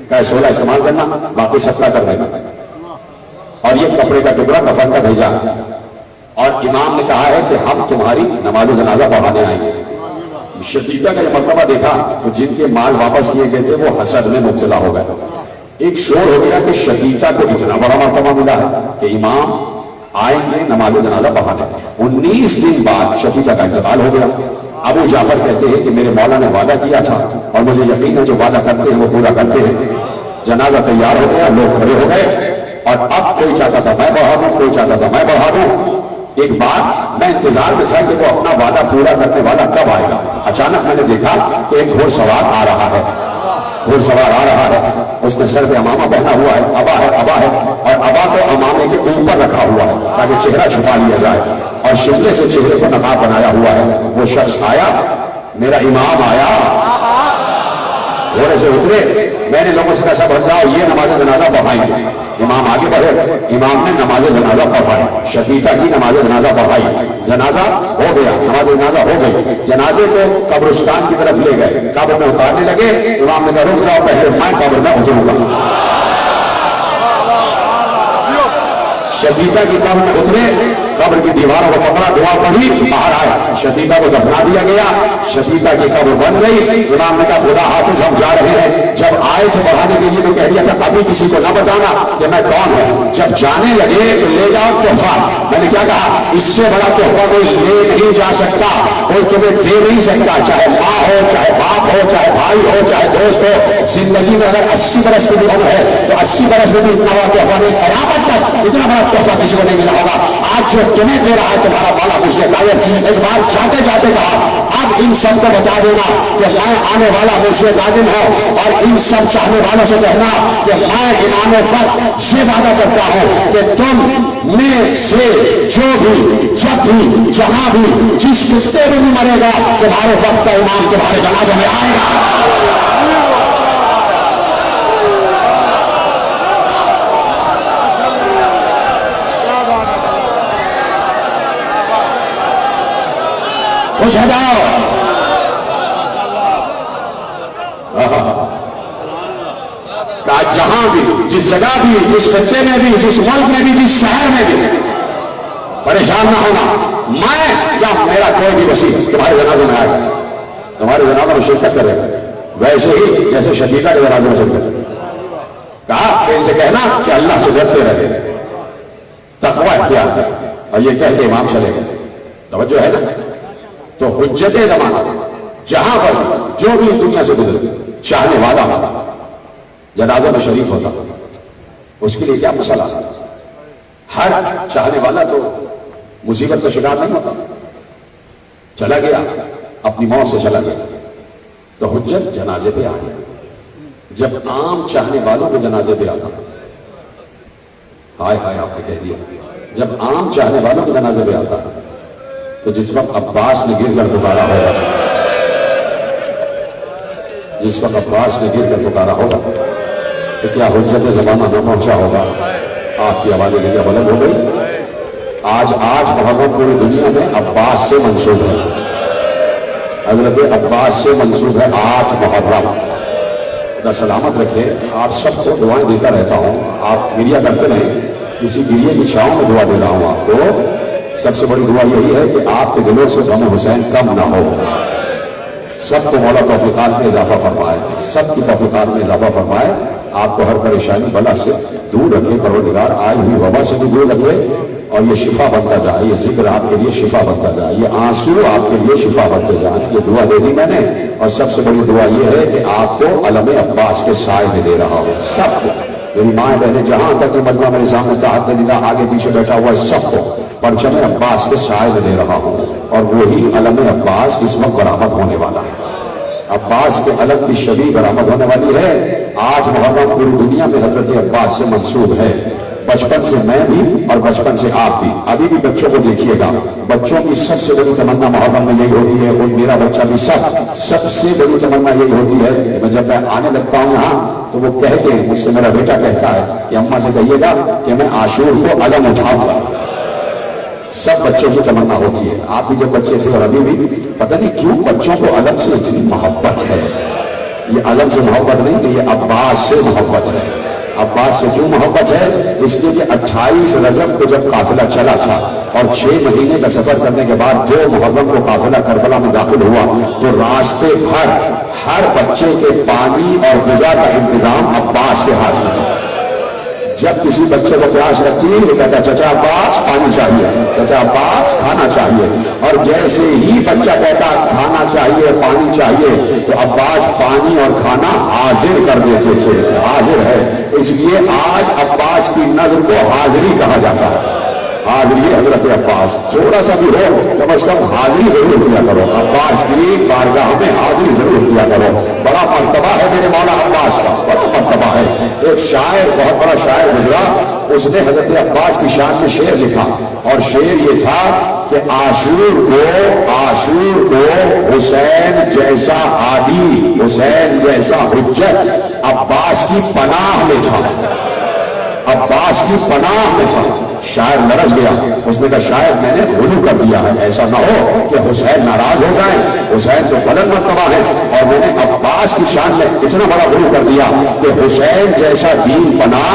کہا 16 استعمال کرنا باقی 17 کر دینا، اور یہ کپڑے کا ٹکڑا کفن کا بھیجا، اور امام نے کہا ہے کہ ہم تمہاری نماز جنازہ پڑھانے آئیں گے۔ شدیدہ کا یہ مرتبہ دیکھا تو جن کے مال واپس کیے گئے تھے وہ حسد میں مبتلا ہو گئے۔ ایک شور ہو گیا کہ شدیدہ کو اتنا بڑا مرتبہ ملا ہے کہ امام آئیں گے نماز جنازہ پڑھانے۔ 19 دن بعد شدیدہ کا انتقال ہو گیا۔ ابو جعفر کہتے ہیں کہ میرے مولا نے وعدہ کیا تھا اور مجھے یقین ہے جو وعدہ کرتے ہیں وہ پورا کرتے ہیں۔ جنازہ تیار ہو گیا، لوگ کھڑے ہو گئے، اور اب کوئی چاہتا تھا میں بڑھا دوں، کوئی چاہتا تھا میں بڑھا دوں۔ ایک بات میں انتظار میں تھا کہ وہ اپنا وعدہ پورا کرنے والا کب آئے گا۔ اچانک میں نے دیکھا کہ ایک گھوڑ سوار آ رہا ہے، گھوڑ سوار آ رہا ہے، اس نے سر پہ امامہ پہنا ہوا ہے، ابا ہے، ابا ہے، اور ابا کو امامے کے اوپر رکھا ہوا ہے تاکہ چہرہ چھپا لیا جائے، اور شملے سے چہرے کو نقاب بنایا ہوا ہے۔ وہ شخص آیا، میرا امام آیا، گھوڑے سے اترے۔ میں نے لوگوں سے کہا سب ہٹ جاؤ، یہ نماز جنازہ پڑھائیں گے۔ امام آگے بڑھے، امام نے نماز جنازہ پڑھائی، شدیدہ کی نماز جنازہ پڑھائی۔ جنازہ ہو گیا، نماز جنازہ ہو گئی۔ جنازے کو قبرستان کی طرف لے گئے، قبر میں اتارنے لگے۔ امام نے کہا رک جاؤ، پہلے میں قبر میں اتروں گا۔ شدیدہ کی قبر میں اترے، قبر کی دیواروں کو پکڑا، دعا پڑھی، باہر آئے۔ شدیدہ کو دفنا دیا گیا، شدیدہ کی قبر بن گئی۔ امام نے کہا خدا حافظ ہم جا رہے ہیں۔ جب آئے تھے بڑھانے کے لیے تو کہہ دیا تھا ابھی کسی کو نہ بتانا کہ میں کون ہوں۔ جب جانے لگے تو لے جاؤ تحفہ۔ میں نے کیا کہا اس سے بڑا تحفہ کوئی لے نہیں جا سکتا، کوئی تمہیں دے نہیں سکتا، چاہے ماں ہو، چاہے باپ ہو، چاہے بھائی ہو، چاہے دوست ہو۔ زندگی میں اگر 80 برس کی بھی عمر ہے تو 80 برس میں بھی اتنا بڑا تحفہ نہیں، قیامت تک اتنا بڑا تحفہ کسی کو نہیں ملا ہوگا۔ آج جو تمہیں دے رہا ہے تمہارا مولا مجھ سے قائم۔ ایک بار جاتے جاتے کہا اب ان سب کو بتا دینا کہ میں آنے والا مرشد لازم ہوں، اور ان سب چاہنے والوں سے کہنا کہ میں امام وقت یہ وعدہ کرتا ہوں کہ تم میں سے جو بھی جب بھی جہاں بھی جس کتے میں بھی مرے گا تمہارے وقت کا امام تمہارے جنازے میں آئے گا۔ خوش ہو جاؤ۔ کہا جہاں بھی، جس جگہ بھی، جس خطے میں بھی، جس ملک میں بھی، جس شہر میں بھی پریشان نہ ہونا، میں یا میرا کوئی بھی وسیع تمہارے جنازے میں آئے گا، تمہارے جنازے میں شرکت کرے گا، ویسے ہی جیسے شدیدہ کے جنازے میں شرکت کرے گا۔ کہا کہ ان سے کہنا کہ اللہ سے ڈرتے رہتے، تقوی اختیار ہے، اور یہ کہہ کے امام چلے گئے۔ توجہ ہے نا؟ تو حجت زمانہ جہاں پر جو بھی اس دنیا سے گزرے چاہنے والا ہوتا جنازہ میں شریف ہوتا، اس کے لیے کیا مسئلہ؟ ہر چاہنے والا تو مصیبت کا شکار نہیں ہوتا، چلا گیا اپنی موت سے چلا گیا، تو حجت جنازے پہ آ گیا۔ جب عام چاہنے والوں کے جنازے پہ آتا، ہائے ہائے آپ نے کہہ دیا، جب عام چاہنے والوں کے جنازے پہ آتا تو جس وقت عباس نے گر کر پکارا ہوگا، جس وقت عباس نے گر کر پکارا ہوگا تو کیا حجت زمانہ نہ پہنچا ہوگا؟ آپ کی آوازیں کیا بلند ہو گئی؟ آج محرم پوری دنیا میں عباس سے منسوب ہے، حضرت عباس سے منسوب ہے 8 محرم۔ خدا سلامت رکھے، آپ سب کو دعائیں دیتا رہتا ہوں، آپ گریہ کرتے رہیں، کسی گریہ کی چھاؤں میں دعا دے رہا ہوں آپ کو۔ سب سے بڑی دعا یہی ہے کہ آپ کے دلوں سے غم حسین کم نہ ہو، سب کو مولا توفیقات میں اضافہ فرمائے، سب کی توفیقات میں اضافہ فرمائے، آپ کو ہر پریشانی بلا سے دور رکھے، پروردگار آئی ہوئی وبا سے بھی دور رکھے، اور یہ شفا بنتا جائے، یہ ذکر آپ کے لیے شفا بنتا جائے، یہ آنسو آپ کے لیے شفا بنتے جائیں۔ یہ دعا دے دی میں نے، اور سب سے بڑی دعا یہ ہے کہ آپ کو علم عباس کے سائے میں دے رہا ہوں، سب کو، میری ماں بہنیں جہاں تک یہ مجمع میرے سامنے تحت دیدہ آگے پیچھے بیٹھا ہوا ہے، سب کو پرچم عباس کے سائے میں دے رہا ہوں، اور وہی علم عباس اس وقت برآمد ہونے والا ہے۔ عباس کے علم کی شبیہ برآمد ہونے والی ہے۔ 8 محرم پوری دنیا میں حضرت عباس سے منسوب ہے، بچپن سے میں بھی اور بچپن سے آپ بھی۔ ابھی بھی بچوں کو دیکھیے گا، بچوں کی سب سے بڑی تمنا محرم میں یہی ہوتی ہے، خود میرا بچہ بھی سب سے بڑی تمنا یہی ہوتی ہے کہ جب میں آنے لگتا ہوں یہاں تو وہ کہہ کے مجھ سے، میرا بیٹا کہتا ہے کہ اماں سے کہیے گا کہ میں عاشور کو علم اٹھاؤں گا۔ سب بچوں کی تمنا ہوتی ہے، آپ بھی جب بچے تھے اور ابھی بھی، پتہ نہیں کیوں بچوں کو علم سے اتنی محبت ہے۔ یہ علم سے محبت نہیں کہ یہ عباس سے محبت ہے۔ عباس سے کیوں محبت ہے؟ اس لیے کہ 28 رجب کو جب قافلہ چلا تھا اور 6 مہینے کا سفر کرنے کے بعد 2 محرم کو قافلہ کربلا میں داخل ہوا، تو راستے ہر بچے کے پانی اور غذا کا انتظام عباس کے ہاتھ میں تھا۔ جب کسی بچے کو پیاس لگتی ہے وہ کہتا ہے چچا عباس پانی چاہیے، چچا عباس کھانا چاہیے، اور جیسے ہی بچہ کہتا کھانا چاہیے پانی چاہیے تو عباس پانی اور کھانا حاضر کر دیتے تھے، حاضر ہے۔ اس لیے آج عباس کی نظر کو حاضری کہا جاتا ہے۔ حاضری حضرت عباس، تھوڑا سا بھی ہو کم از کم حاضری ضرور کیا کرو، عباس کی بارگاہ میں حاضری ضرور کیا کرو۔ بڑا مرتبہ ہے میرے مولا عباس کا، بڑا مرتبہ ہے۔ ایک شاعر، بہت بڑا شاعر گزرا، اس نے حضرت عباس کی شان میں شعر لکھا، اور شعر یہ تھا کہ عاشور کو حسین جیسا عادی، حسین جیسا حجت عباس کی پناہ میں تھا، عباس کی پناہ میں تھا۔ شاعر لرز گیا، اس نے کہا شاید میں نے غلو کر دیا ہے، ایسا نہ ہو کہ حسین ناراض ہو جائیں، حسین تو بلند مرتبہ ہے، اور میں نے عباس کی شان میں اتنا بڑا غلو کر دیا کہ حسین جیسا دین پناہ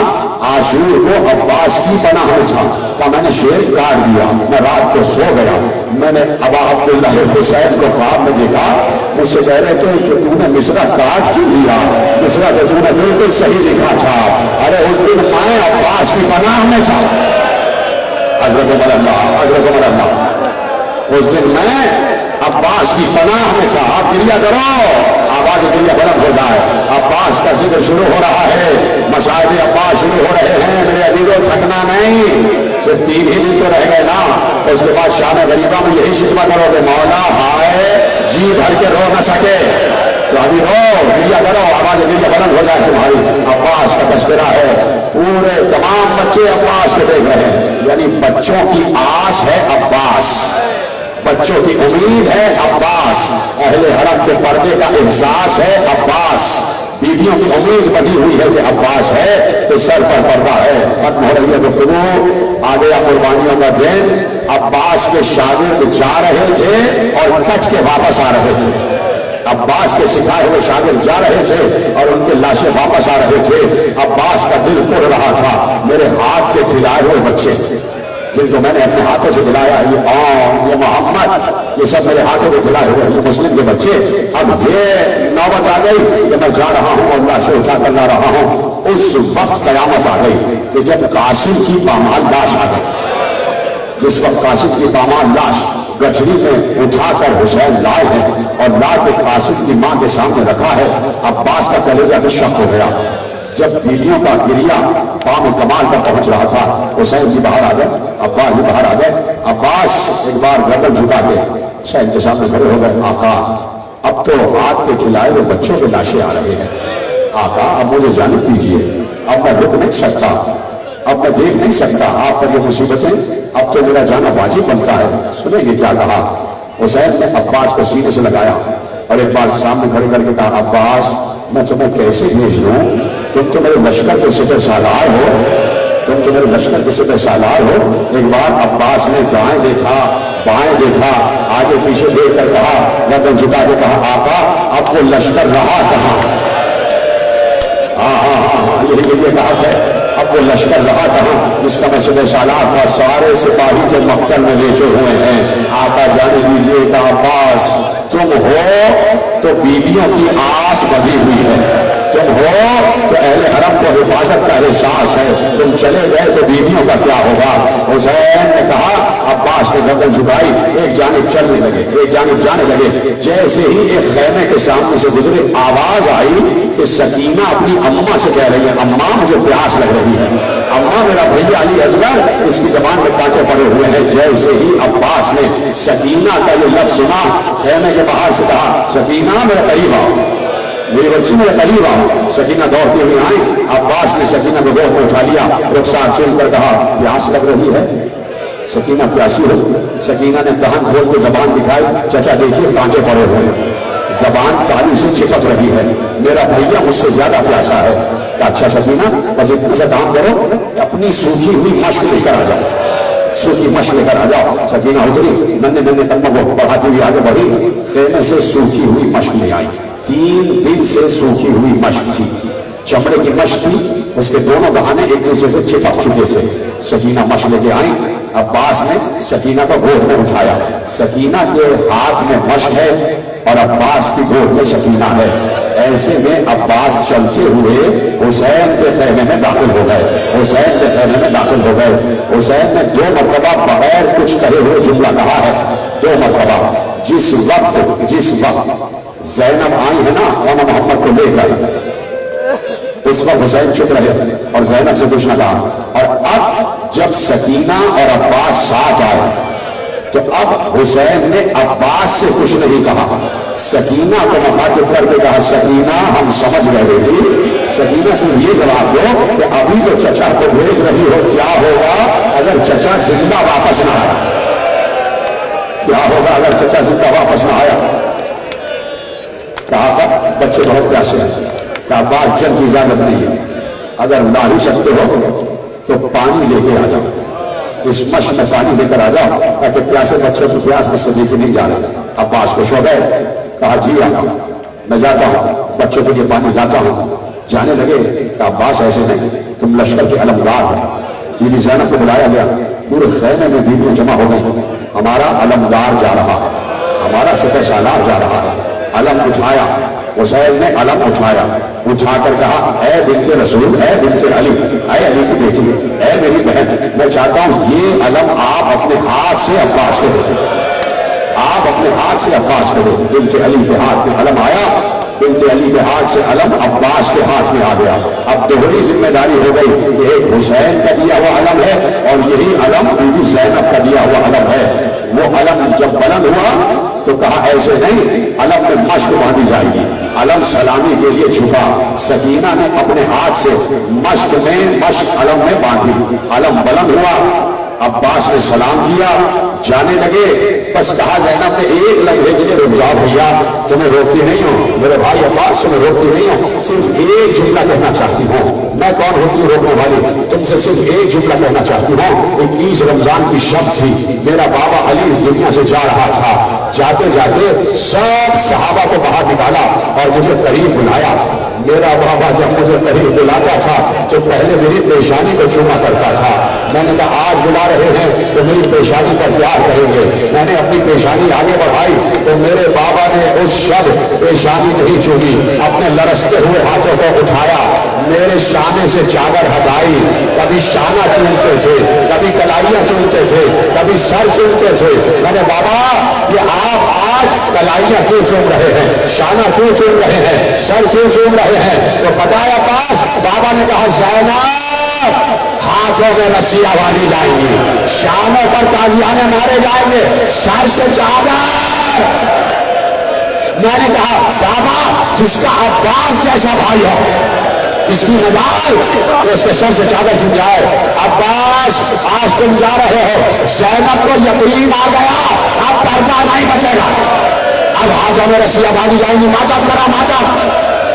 عاشور کو عباس کی پناہ میں تھا۔ کہ میں نے شعر کاٹ دیا، میں رات کو سو گیا، میں نے ابا عبداللہ حسین کو خواب میں دیکھا، مجھ سے کہہ رہے تھے کہ تو نے مصرع کاٹ کیوں دیا، مصرع تو نے بالکل صحیح لکھا تھا، ارے اس دن میں عباس کی پناہ میں تھا۔ حضرت اللہ، اس دن میں عباس کی پناہ میں تھا۔ آپ گریہ کرو، آواز گریہ بلند ہو جائے۔ عباس کا ذکر شروع ہو رہا ہے، مشاہد عباس شروع ہو رہے ہیں میرے عزیزوں، تھکنا نہیں، صرف 3 ہی دن تو رہ گئے نا، اس کے بعد شان غریبہ میں یہی شکوہ کرو کہ مولا ہائے جی بھر کے رو نہ سکے، تو ابھی رو، گریہ کرو، آواز گریہ بلند ہو جائے تمہاری۔ عباس کا تذکرہ ہے، پورے تمام بچے عباس کو دیکھ رہے ہیں، یعنی بچوں کی آس ہے عباس، بچوں کی امید ہے عباس، اہل حرم کے پردے کا احساس ہے عباس، بیویوں کی امید بنی ہوئی ہے کہ عباس ہے تو سر پر پردہ ہے۔ ختم ہو رہی ہے گفتگو، آ گیا قربانیوں کا دن۔ عباس کے شاگرد جا رہے تھے اور کٹ کے واپس آ رہے تھے، عباس کے سکھائے ہوئے شاگرد جا رہے تھے اور ان کے لاشیں واپس آ رہے تھے۔ عباس کا دل پڑ رہا تھا، میرے ہاتھ کے کھلائے ہوئے بچے جن کو میں نے اپنے ہاتھوں سے کھلایا، یہ محمد، یہ سب میرے ہاتھوں کے کھلائے ہوئے یہ مسلم کے بچے، اب یہ نوبت آ گئی کہ میں جا رہا ہوں اور لاشیں اٹھا کر لا رہا ہوں۔ اس وقت قیامت آ گئی کہ جب قاسم کی پامال لاش آ گئی، جس وقت قاسم کی پامال لاش گٹھڑی میں اٹھا کر حسین لائے ہیں اور لا کے قاسم کی ماں کے سامنے رکھا ہے، عباس کا کلیجہ بھی شک ہو گیا۔ جب بیویوں کا گریہ پام کمال پر پہنچ رہا تھا، حسین جی باہر آ گئے، عباس جی باہر آ گئے۔ عباس ایک بار گردن جھکا کے حسین کے سامنے کھڑے ہو گئے، آقا اب تو ہاتھ کے کھلائے ہوئے بچوں کے لاشیں آ رہے ہیں، آقا اب مجھے جانب دیجیے، اب میں رک نہیں سکتا، اب میں دیکھ نہیں سکتا آپ پر یہ مصیبتیں، اب تو میرا جانا واجب بنتا ہے۔ سنیں یہ کیا کہا حسین نے؟ عباس کو سینے سے لگایا اور ایک بار سامنے کھڑے کر کے کہا، عباس میں تمہیں کیسے بھیج دوں؟ تم تو میرے لشکر کے سپہ سالار ہو، تم تو میرے لشکر کے سپہ سالار ہو۔ ایک بار عباس نے دائیں دیکھا، بائیں دیکھا، آگے پیچھے دیکھ کر کہا، گردن جھکا کے کہا، آقا اب وہ لشکر رہا کہاں؟ ہاں یہ کہا ہے، اب وہ لشکر رہا کہاں جس کا میں سپہ سالار تھا؟ سارے سپاہی جو مقتل میں لیٹے ہوئے ہیں۔ آقا جانے دیجیے کہ عباس تم ہو تو بیویوں کی آس بسی ہوئی ہے، تم ہو تو اہل حرم کو حفاظت کا احساس ہے، تم چلے گئے تو بیویوں کا کیا ہوگا؟ حسین نے کہا، عباس نے گردن جھکائی، ایک جانب چلنے لگے، ایک جانب جانے لگے۔ جیسے ہی ایک خیمے کے سامنے سے گزرے، آواز آئی کہ سکینہ اپنی اماں سے کہہ رہی ہے، اماں مجھے پیاس لگ رہی ہے، اماں میرا بھیا علی اصغر اس کی زبان میں کانٹے پڑے ہوئے ہیں۔ جیسے ہی عباس نے سکینہ کا یہ لفظ سنا، خیمے کے باہر سے کہا، سکینہ میرے قریب آؤ، میری بچی میرے قریب آؤ۔ سکینہ دوڑتی ہوئی آئی، عباس نے سکینہ کو گود میں اٹھا لیا، رخسار چھول کر کہا، پیاس لگ رہی ہے؟ سکینہ پیاسی ہو؟ سکینہ نے دہن کھول کے زبان دکھائی، چچا دیکھیے کانٹے پڑے ہوئے ہیں، زبان تالی سے چپک رہی ہے، میرا بھیا مجھ سے زیادہ پیاسا ہے۔ کہ اچھا سکینہ بس اتنا سا کام کرو، اپنی سوکھی ہوئی مشق لے کر آ جاؤ، سوکھی مشق لے کر آ جاؤ۔ سکینہ اتری، ننے ننے قدموں کو بڑھاتی ہوئی آگے بڑھی، خیمے سے سوکھی ہوئی مشق لے آئی۔ 3 دن سے سوکھی ہوئی مشق تھی، چمڑے کی مشق تھی، اس کے دونوں دہانے ایک دوسرے سے چپک چکے تھے۔ سکینہ مشق لے کے آئی، عباس نے سکینہ کو گود میں اٹھایا، سکینہ کے ہاتھ میں مشق ہے اور عباس کی گود میں سکینہ ہے۔ ایسے میں عباس چلتے ہوئے حسین کے خیمے میں داخل ہو گئے، حسین کے خیمے میں داخل ہو گئے۔ حسین نے 2 مرتبہ بغیر کچھ کہے ہوئے جملہ کہا ہے، 2 مرتبہ۔ جس وقت زینب آئی ہے نا مولانا محمد کو لے کر، اس وقت حسین چپ رہے اور زینب سے کچھ نہ کہا، اور اب جب سکینہ اور عباس ساتھ آئے تو اب حسین نے عباس سے کچھ نہیں کہا، سکینہ کو مخاطب کر کے کہا، سکینہ ہم سمجھ گئے تھی، سکینہ سے یہ جواب دو کہ ابھی تو چچا کو بھیج رہی ہو، کیا ہوگا اگر چچا زندہ واپس نہ آیا؟ کیا ہوگا اگر چچا زندہ واپس نہ آیا؟ کہا تھا بچے بہت پیاسے ہیں، کہ عباس جلد کی اجازت نہیں ہے، اگر لا ہی سکتے ہو تو پانی لے کے آ جاؤ، اس مشق میں پانی لے کر آ جاؤ تاکہ پیاسے بچے کو پیاس میں سے دیکھے نہیں جا رہے۔ عباس خوش ہو گئے، کہا جی آقا میں جاتا ہوں، بچوں کے لیے پانی لاتا ہوں۔ جانے لگے کہ عباس ایسے نہیں، تم لشکر کے علمدار ہو۔ بی بی زینب کو بلایا گیا، پورے خیمے میں بیویاں جمع ہو گئی، ہمارا علمدار جا رہا ہے، ہمارا سپہ سالار جا رہا ہے۔ علم اٹھایا، حسین نے علم اٹھایا، اٹھا کر کہا، اے بنت رسول، اے بنت علی، اے علی کی بیٹی، اے میری بہن، میں چاہتا ہوں یہ علم آپ اپنے ہاتھ سے عباس کو دو، آپ اپنے ہاتھ سے عباس کو دو۔ بنت علی کے ہاتھ میں علم آیا، بنت علی کے ہاتھ سے علم عباس کے ہاتھ میں آ گیا۔ اب دوہری ذمہ داری ہو گئی کہ ایک حسین کا دیا ہوا علم ہے اور یہی علم بی بی زینب کا دیا ہوا علم ہے۔ وہ علم جب بلند ہوا تو کہا ایسے نہیں، علم میں مشق باندھی جائے گی۔ علم سلامی کے لیے جھکا، سکینہ نے اپنے ہاتھ سے مشق علم میں باندھی، علم بلند ہوا، عباس نے سلام کیا، جانے لگے۔ بس کہا زینب نے ایک لمحے کے لیے رک جاؤ بھیا، تمہیں روکتی نہیں ہوں، میرے بھائی عباس تمہیں روکتی نہیں ہوں، صرف ایک جملہ کہنا چاہتی ہوں، میں کون ہوتی ہوں روکنے والی، تم سے صرف ایک جملہ کہنا چاہتی ہوں۔ 21 رمضان کی شب تھی، میرا بابا علی اس دنیا سے جا رہا تھا، جاتے جاتے سب صحابہ کو باہر نکالا اور مجھے قریب بلایا۔ میرا بابا جب مجھے قریب بلاتا تھا تو پہلے میری پیشانی کو چوما کرتا تھا، میں نے کہا آج بلا رہے ہیں تو میری پیشانی پر پیار کریں گے، میں نے اپنی پیشانی آگے بڑھائی تو میرے بابا نے اس شب پیشانی نہیں چومی، اپنے لرزتے ہوئے ہاتھوں کو اٹھایا، میرے شانے سے چادر ہٹائی، کبھی شانہ چومتے تھے، کبھی کلائیاں چومتے تھے، کبھی سر چومتے تھے۔ میں نے بابا یہ آپ آج کلائیاں کیوں چوم رہے ہیں، شانہ کیوں چوم رہے ہیں، سر کیوں چوم رہے ہیں؟ تو بتایا پاس بابا نے کہا زینب ہاتھوں میں رسیاں باندھی جائیں گی، شانوں پر تازیانے مارے جائیں گے، سر سے چادر۔ میں نے کہا بابا جس کا عباس جیسا بھائی ہو، اس کی مجال تو اس کے سر سے چادر چھپ جائے۔ عباس آج تم جا رہے ہو، زینب کو یقین آ گیا اب پردہ نہیں بچے گا، اب ہاتھوں میں رسیاں باندھی جائیں گی، ماچا کرا ماچا۔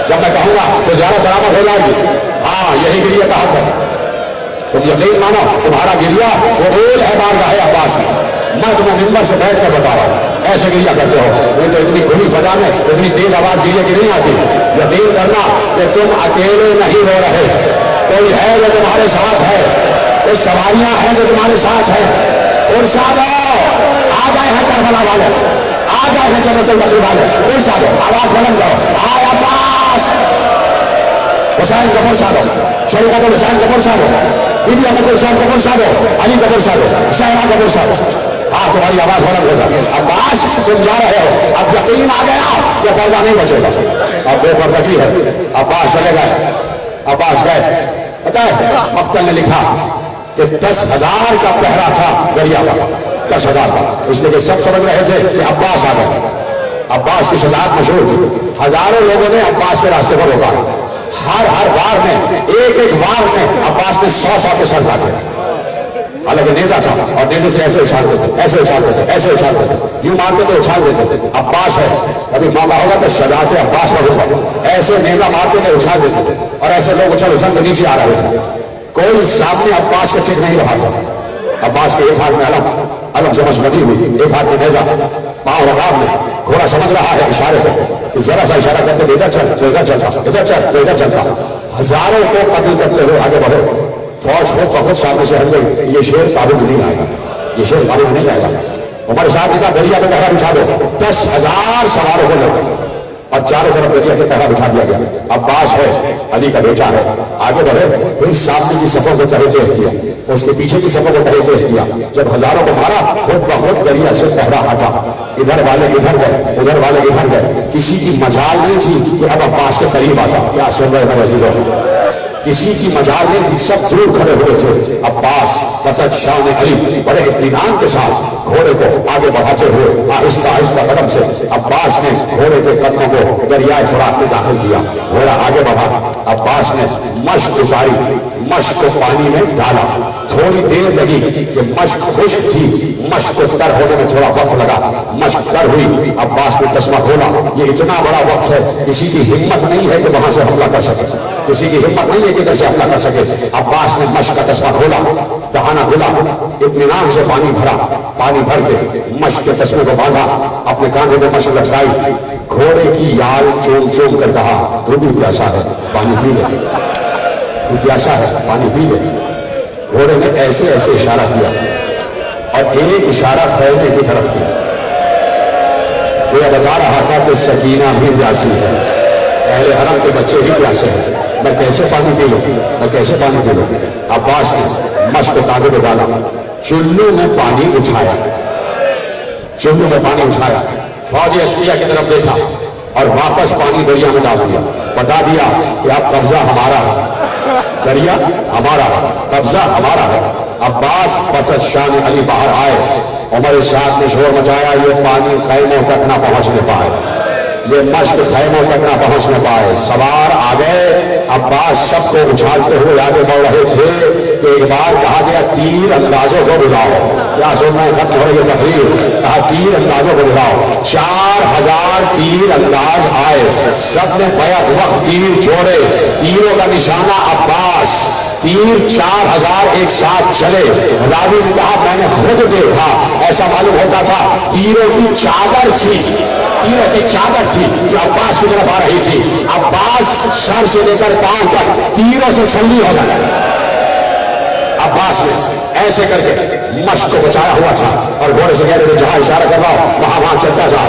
جب میں کہوں گا تو زیادہ برآمد ہو جائے گی. ہاں یہی گریہ کا حق ہے. تم یقین مانو تمہارا گریہ وہ ایل ہے بارگاہ عباس میں. میں تمہیں ممبر سے بیٹھ کر بتا رہا ہوں ایسے گریہ کرتے ہو. نہیں تو اتنی کھلی فضا میں اتنی تیز آواز گریہ کی نہیں آتی. یقین کرنا کہ تم اکیلے نہیں ہو رہے, کوئی ہے جو تمہارے ساتھ ہے, کچھ سواریاں ہیں جو تمہارے ساتھ ہیں. اور ساتھ آ گئے ہیں کربلا والے, آ گئے ہیں جنت البقیع والے. اور ساتھ آواز بلند کرو, آئے عباس. حسین ظفر صاحب, شریعت الحسین ظفر صاحب, بی بی احمد الحسین ظفر صاحب, علی ظفر صاحب, شہرا ظفر صاحب. ہاں تمہاری آواز بلند ہوگا. عباس تم جا رہے ہو, اب یقین آ گیا کہ پردہ نہیں بچے گا. اب بے پردہ کی ہے. عباس چلے گئے, عباس گئے. پتہ ہے مقتل نے لکھا کہ 10,000 کا پہرا تھا دریا کا, 10,000 کا, اس لیے کہ سب سمجھ رہے تھے کہ عباس آ گئے. عباس کی شجاعت مشہور تھی. ہزاروں لوگوں نے عباس کے راستے پر روکا. ہر بار میں ایک وار میں عباس نے 100 کے سر کاٹے. حالانکہ نیزہ تھا اور نیزے سے ایسے اچھالتے تھے, ایسے اچھالتے تھے, ایسے اچھالتے تھے, یوں مارتے تھے اچھال دیتے تھے. عباس ہے, ابھی موقع ہوگا تو شجاعت عباس پر ہوگا. ایسے نیزہ مارتے تھے اچھال دیتے تھے اور ایسے لوگ اچھل اچھل کے نیچے آ رہے تھے. کوئی سامنے عباس کے ٹھیک نہیں رہا تھا. عباس کے ایک ہاتھ میں علم سمجھ لگی ہوئی, ایک ہاتھ میں نیزہ, پاؤں رکاب میں. گھوڑا سمجھ رہا ہے اشارے سے کہ ذرا سا اشارہ کرتے ادھر چل تو ادھر چلتا, ادھر چل تو ادھر چلتا. ہزاروں کو قتل کرتے ہوئے آگے بڑھے. فوج کو بہت سامنے سے ہٹ گئی. یہ شیر قابو نہیں آئے گا, یہ شیر قابو نہیں آئے گا. عمر صاحب کا دریا پہ پہرا بچھا دو. 10,000 سواروں کو لگا اور چاروں طرف دریا کے پہرا بچھا دیا گیا. عباس ہے, علی کا بیٹا ہے. آگے بڑھے, پھر سامنے کی صفوں کو تہہ کیا, اس کے پیچھے کی صفوں کو تہہ کیا. جب ہزاروں کو مارا خود بخود دریا سے پہرا ہٹا. ادھر والے ادھر گئے, ادھر والے ادھر گئے. کسی کی مجال نہیں تھی کہ اب عباس کے قریب آتا. کیا سن رہے ہیں عزیزوں, کسی کی مجال نہیں تھی, سب دور کھڑے ہوئے تھے. عباس حسد شان علی بڑے اطمینان کے ساتھ گھوڑے کو آگے بڑھاتے ہوئے آہستہ آہستہ قدم سے عباس نے گھوڑے کے قدموں کو دریائے فرات میں داخل کیا. گھوڑا آگے بڑھا, عباس نے مشق اتاری, مشق کو پانی میں ڈالا. تھوڑی دیر لگی کہ مشق خشک تھی, مشق کو تر ہونے میں تھوڑا وقت لگا. مشق تر ہوئی, عباس نے چشمہ کھولا. یہ اتنا بڑا وقت ہے, کسی کی ہمت نہیں ہے کہ وہاں سے حملہ کر سکے, کسی کی ہمت نہیں ہے کہ ادھر سے حملہ کر سکے. عباس نے مشق کا چشمہ کھولا, دہانہ کھلا, اطمینان سے پانی بھرا. پانی بھر کے مشق کے چشمے کو باندھا, اپنے کاندھے پہ مشق لٹکائی. گھوڑے کی یال چوم چوم کر کہا, تو بھی پیاسا ہے پانی پی لے, تو پیاسا ہے پانی پی لے. گھوڑے نے ایسے ایسے اشارہ کیا اور ایک اشارہ خیمے کی طرف کیا. وہ بتا رہا تھا کہ سکینہ بھی پیاسی ہے, اہل حرم کے بچے بھی پیاسے ہیں, میں کیسے پانی پی لوں, میں کیسے پانی پی لوں. عباس نے مشق کو کاندھے پہ ڈالا, چلو میں پانی اٹھایا, چلو میں پانی اٹھایا. فوجی اشقیہ کی طرف دیکھا اور واپس پانی دریا میں ڈال دیا. بتا دیا کہ اب قبضہ ہمارا ہے, دریا ہمارا ہے, قبضہ ہمارا ہے. عباس حسد شان علی باہر آئے. عمر سعد نے شور مچایا, یہ پانی خیموں تک نہ پہنچنے پائے, یہ مشق خیموں تک نہ پہنچنے پائے. سوار آ گئے. عباس سب کو اچھالتے ہوئے آگے بڑھ رہے تھے کہ ایک بار کہا گیا تیر اندازوں کو بلاؤ. کیا سننا ہے, ختم ہو رہی ہے تقریر. کہا تیر اندازوں کو بلاؤ. 4,000 تیر انداز آئے, سب نے بیک وقت تیر چھوڑے. تیروں کا نشانہ عباس, تیر 4,000 ایک ساتھ چلے. راوی نے کہا میں نے خود دیکھا, ایسا معلوم ہوتا تھا تیروں کی چادر تھی, تیروں کی چادر تھی جو عباس کی طرف آ رہی تھی. عباس سر سے لے کر پاؤں تک تیروں سے چھلنی ہو گیا. عباس نے ایسے کر کے مشق کو بچایا ہوا تھا اور گھوڑے سے کہتے تھے جہاں اشارہ کر رہا ہوں وہاں وہاں چلتا جا.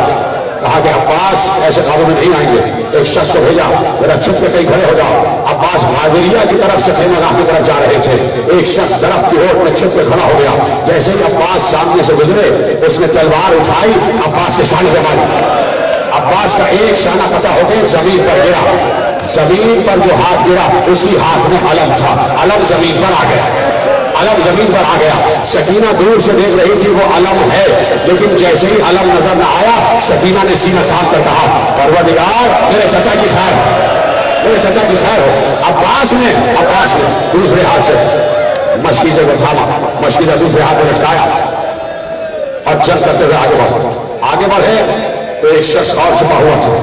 کہا کہ عباس ایسے قابو میں نہیں آئیں گے. ایک شخص کو بھیجا, ذرا چھپ کے کہیں کھڑے ہو جاؤ. عباس حاضریہ کی طرف سے خیمہ گاہ کی طرف جا رہے تھے. ایک شخص درخت کی اوٹ میں چھپ کے کھڑا ہو گیا. جیسے ہی عباس سامنے سے گزرے, اس نے تلوار اٹھائی, عباس کے شانے سے ماری. عباس کا ایک شانہ قطع ہو کے زمین پر گرا. زمین پر جو ہاتھ گرا اسی ہاتھ میں علم تھا. علم زمین پر آ گیا, علم زمین پر آ گیا. سکینہ دور سے دیکھ رہی تھی وہ علم ہے, لیکن جیسے ہی علم نظر نہ آیا سکینہ نے سینہ تھام کر کہا پروردگار میرے چچا کی خیر ہو, میرے چچا کی خیر ہو. عباس نے دوسرے ہاتھ سے مشکیزے کو تھاما, مشکیزہ دوسرے ہاتھ میں لٹکایا اور جنگ کرتے ہوئے آگے بڑھے. تو ایک شخص اور چھپا ہوا تھا,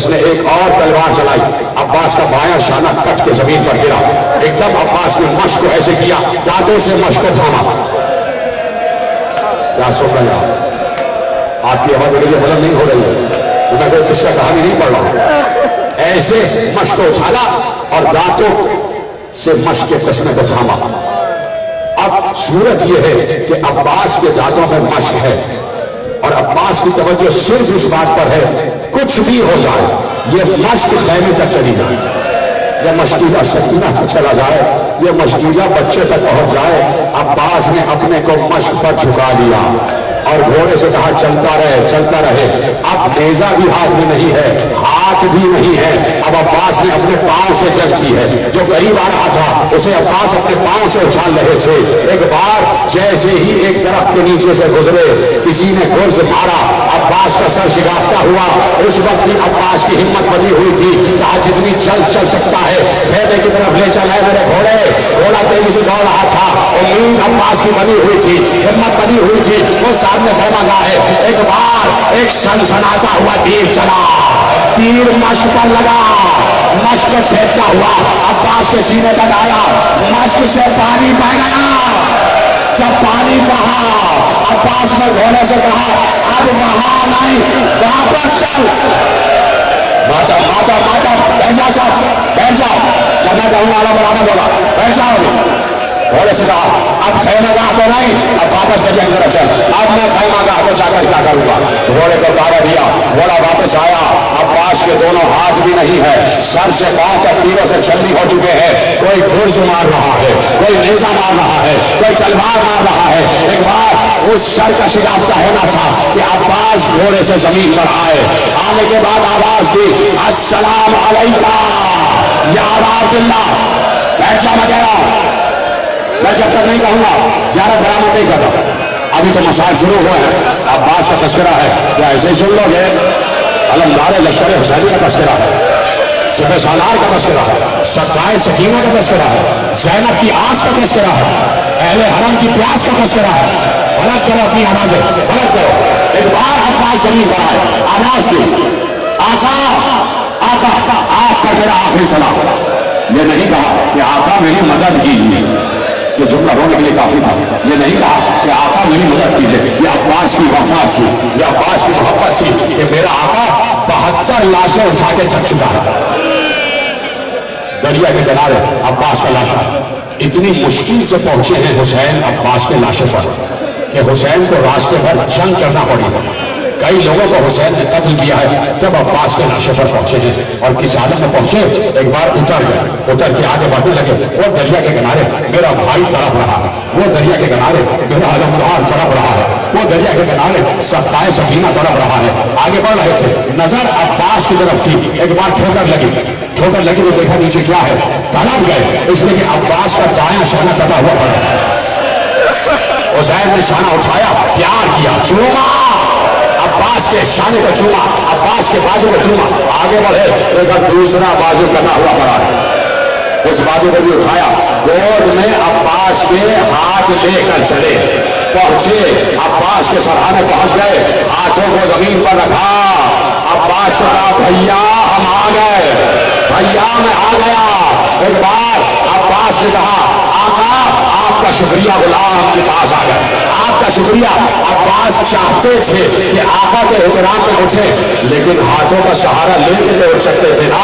اس نے ایک اور تلوار چلائی، عباس کا بایاں شانہ کٹ کے زمین پر گرا، ایک دم عباس نے مشق کو ایسے کیا، دانتوں سے مشق کو تھاما۔ کیا سن رہے ہیں آپ کی آواز کے لیے بلند نہیں ہو رہی ہے، تو میں کوئی قصہ کہانی نہیں پڑھ رہا ہوں، ایسے مشق کو اچھالا اور دانتوں سے مشق کے قسمیں کو تھاما۔ اب صورت یہ ہے کہ عباس کے دانتوں میں مشق ہے اور عباس کی توجہ صرف اس بات پر ہے کچھ بھی ہو جائے یہ مشق خیمے تک چلی جائے، یہ مشکیزہ سکینہ تک چلا جائے، یہ مشکیزہ بچے تک پہنچ جائے۔ عباس نے اپنے کو مشق پر جھکا لیا اور گھوڑے سے کہا چلتا رہے چلتا رہے۔ اب نیزہ بھی ہاتھ میں نہیں ہے، ہاتھ بھی نہیں ہے، اب عباس نے اپنے پاؤں سے جنگ کی ہے، جو قریب آ رہا تھا اسے عباس اپنے پاؤں سے اچھال رہے تھے۔ ایک بار جیسے ہی ایک درخت کے نیچے سے گزرے کسی نے گرز مارا، عباس کا سر شکافتہ ہوا۔ اس وقت بھی عباس کی ہمت بنی ہوئی تھی، آج جتنی جلد چل سکتا ہے خیمے کی طرف لے چل ہے میرے گھوڑے۔ گھوڑا تیزی سے دوڑ رہا تھا، امید عباس کی بنی ہوئی تھی، ہمت بنی ہوئی تھی، وہ سامنے خیمہ گاہ ہے۔ ایک بار ایک سنسناتا ہوا تیر چلا، تیر مشق پر لگا، مشق چھیدتا ہوا عباس کے سینے تک آیا، مشق سے پانی بہ گیا۔ جب پانی بہا عباس نے گھوڑے سے کہا اب وہاں نہیں واپس چل۔ ماتا ماتا ماتا بیٹھ جا صاحب بیٹھ جاؤ، جب میں کہوں گا برابر ہوگا، بیٹھ جاؤ۔ گھوڑے سے کہا اب خیمہ گاہ کو نہیں، اب واپس دریا کی طرف چل، اب میں خیمہ گاہ کو جا کر کیا کروں گا۔ گھوڑے کو کالا دیا، گھوڑا واپس آیا، عباس کے دونوں ہاتھ بھی نہیں ہے، سر سے پاؤں تک تیروں سے چھلنی ہو چکے ہیں، کوئی گرز مار رہا ہے، کوئی نیزہ مار رہا ہے، کوئی تلوار مار رہا ہے۔ ایک بار اس سر کا شکافتہ ہونا تھا کہ عباس گھوڑے سے زمین پر آئے، آنے کے بعد آواز دی السلام علیکہ یا ابا عبداللہ۔ بیٹھ جا، میں کہہ رہا ہوں، میں جب تک نہیں کہوں گا زیادہ برآمد نہیں کرتا۔ ابھی تو مسائل شروع ہوئے ہیں، عباس کا تذکرہ ہے، کیا ایسے ہی سن لو گے؟ علمدار لشکر حسینی کا تذکرہ ہے، سپہ سالار کا تذکرہ ہے، سقائے سکینہ کا تذکرہ ہے، زینب کی آس کا تذکرہ ہے، اہل حرم کی پیاس کا تذکرہ ہے۔ بلند کرو اپنی آوازیں، بلند کرو۔ ایک بار عباس زمین پر آئے، آواز دی آقا آقا آپ کا میرا آخری سلام۔ یہ نہیں کہا کہ آقا میری مدد کیجیے، یہ جملہ ہونے کے لیے کافی تھا، یہ نہیں کہا کہ آقا میری مدد کیجیے۔ یہ عباس کی وفا تھی، یہ عباس کی محبت تھی کہ میرا آقا 72 لاشیں اٹھا کے تھک چکا ہے۔ دریا کے کنارے عباس کا لاشا، اتنی مشکل سے پہنچے ہیں حسین عباس کے لاشے پر کہ حسین کو راستے پر جنگ کرنا پڑی ہے۔ کئی لوگوں کو حسین نے قتل کیا ہے جب عباس کے لاشے پر پہنچے ہیں، اور کس حالت میں پہنچے؟ ایک بار اتر گئے، اتر کے آگے بڑھنے لگے، وہ دریا کے کنارے میرا بھائی تڑپ رہا ہے، وہ دریا کے کنارے میرا علمدار تڑپ رہا ہے، وہ دریا کے کنارے سقائے سکینہ تڑپ رہا ہے۔ آگے بڑھ رہے تھے، نظر عباس کی طرف تھی، ایک بار ٹھوکر لگی تو دیکھا نیچے کیا ہے، تڑپ گئے، اس لیے کہ عباس کا دایاں شانہ کٹا ہوا پڑا تھا۔ حسین نے شانہ اٹھایا، پیار کیا، چوما عباس کے شانے کو چوما، عباس کے بازو کو چوما، آگے بڑھے، ایک دوسرا بازو کٹا ہوا پڑا ہے، اس بازو کو بھی اٹھایا، گود میں عباس کے ہاتھ لے کر چلے، پہنچے عباس کے سرہانے پہنچ گئے، ہاتھوں کو زمین پر رکھا، عباس سے کہا بھیا ہم آ گئے، بھیا میں آ گیا۔ ایک بار عباس نے کہا آقا آپ کا شکریہ، غلام کے پاس آ گئے، آپ کا شکریہ۔ عباس چاہتے تھے کہ آقا کے احترام میں اٹھے، لیکن ہاتھوں کا سہارا لے کے تو اٹھ سکتے تھے نا۔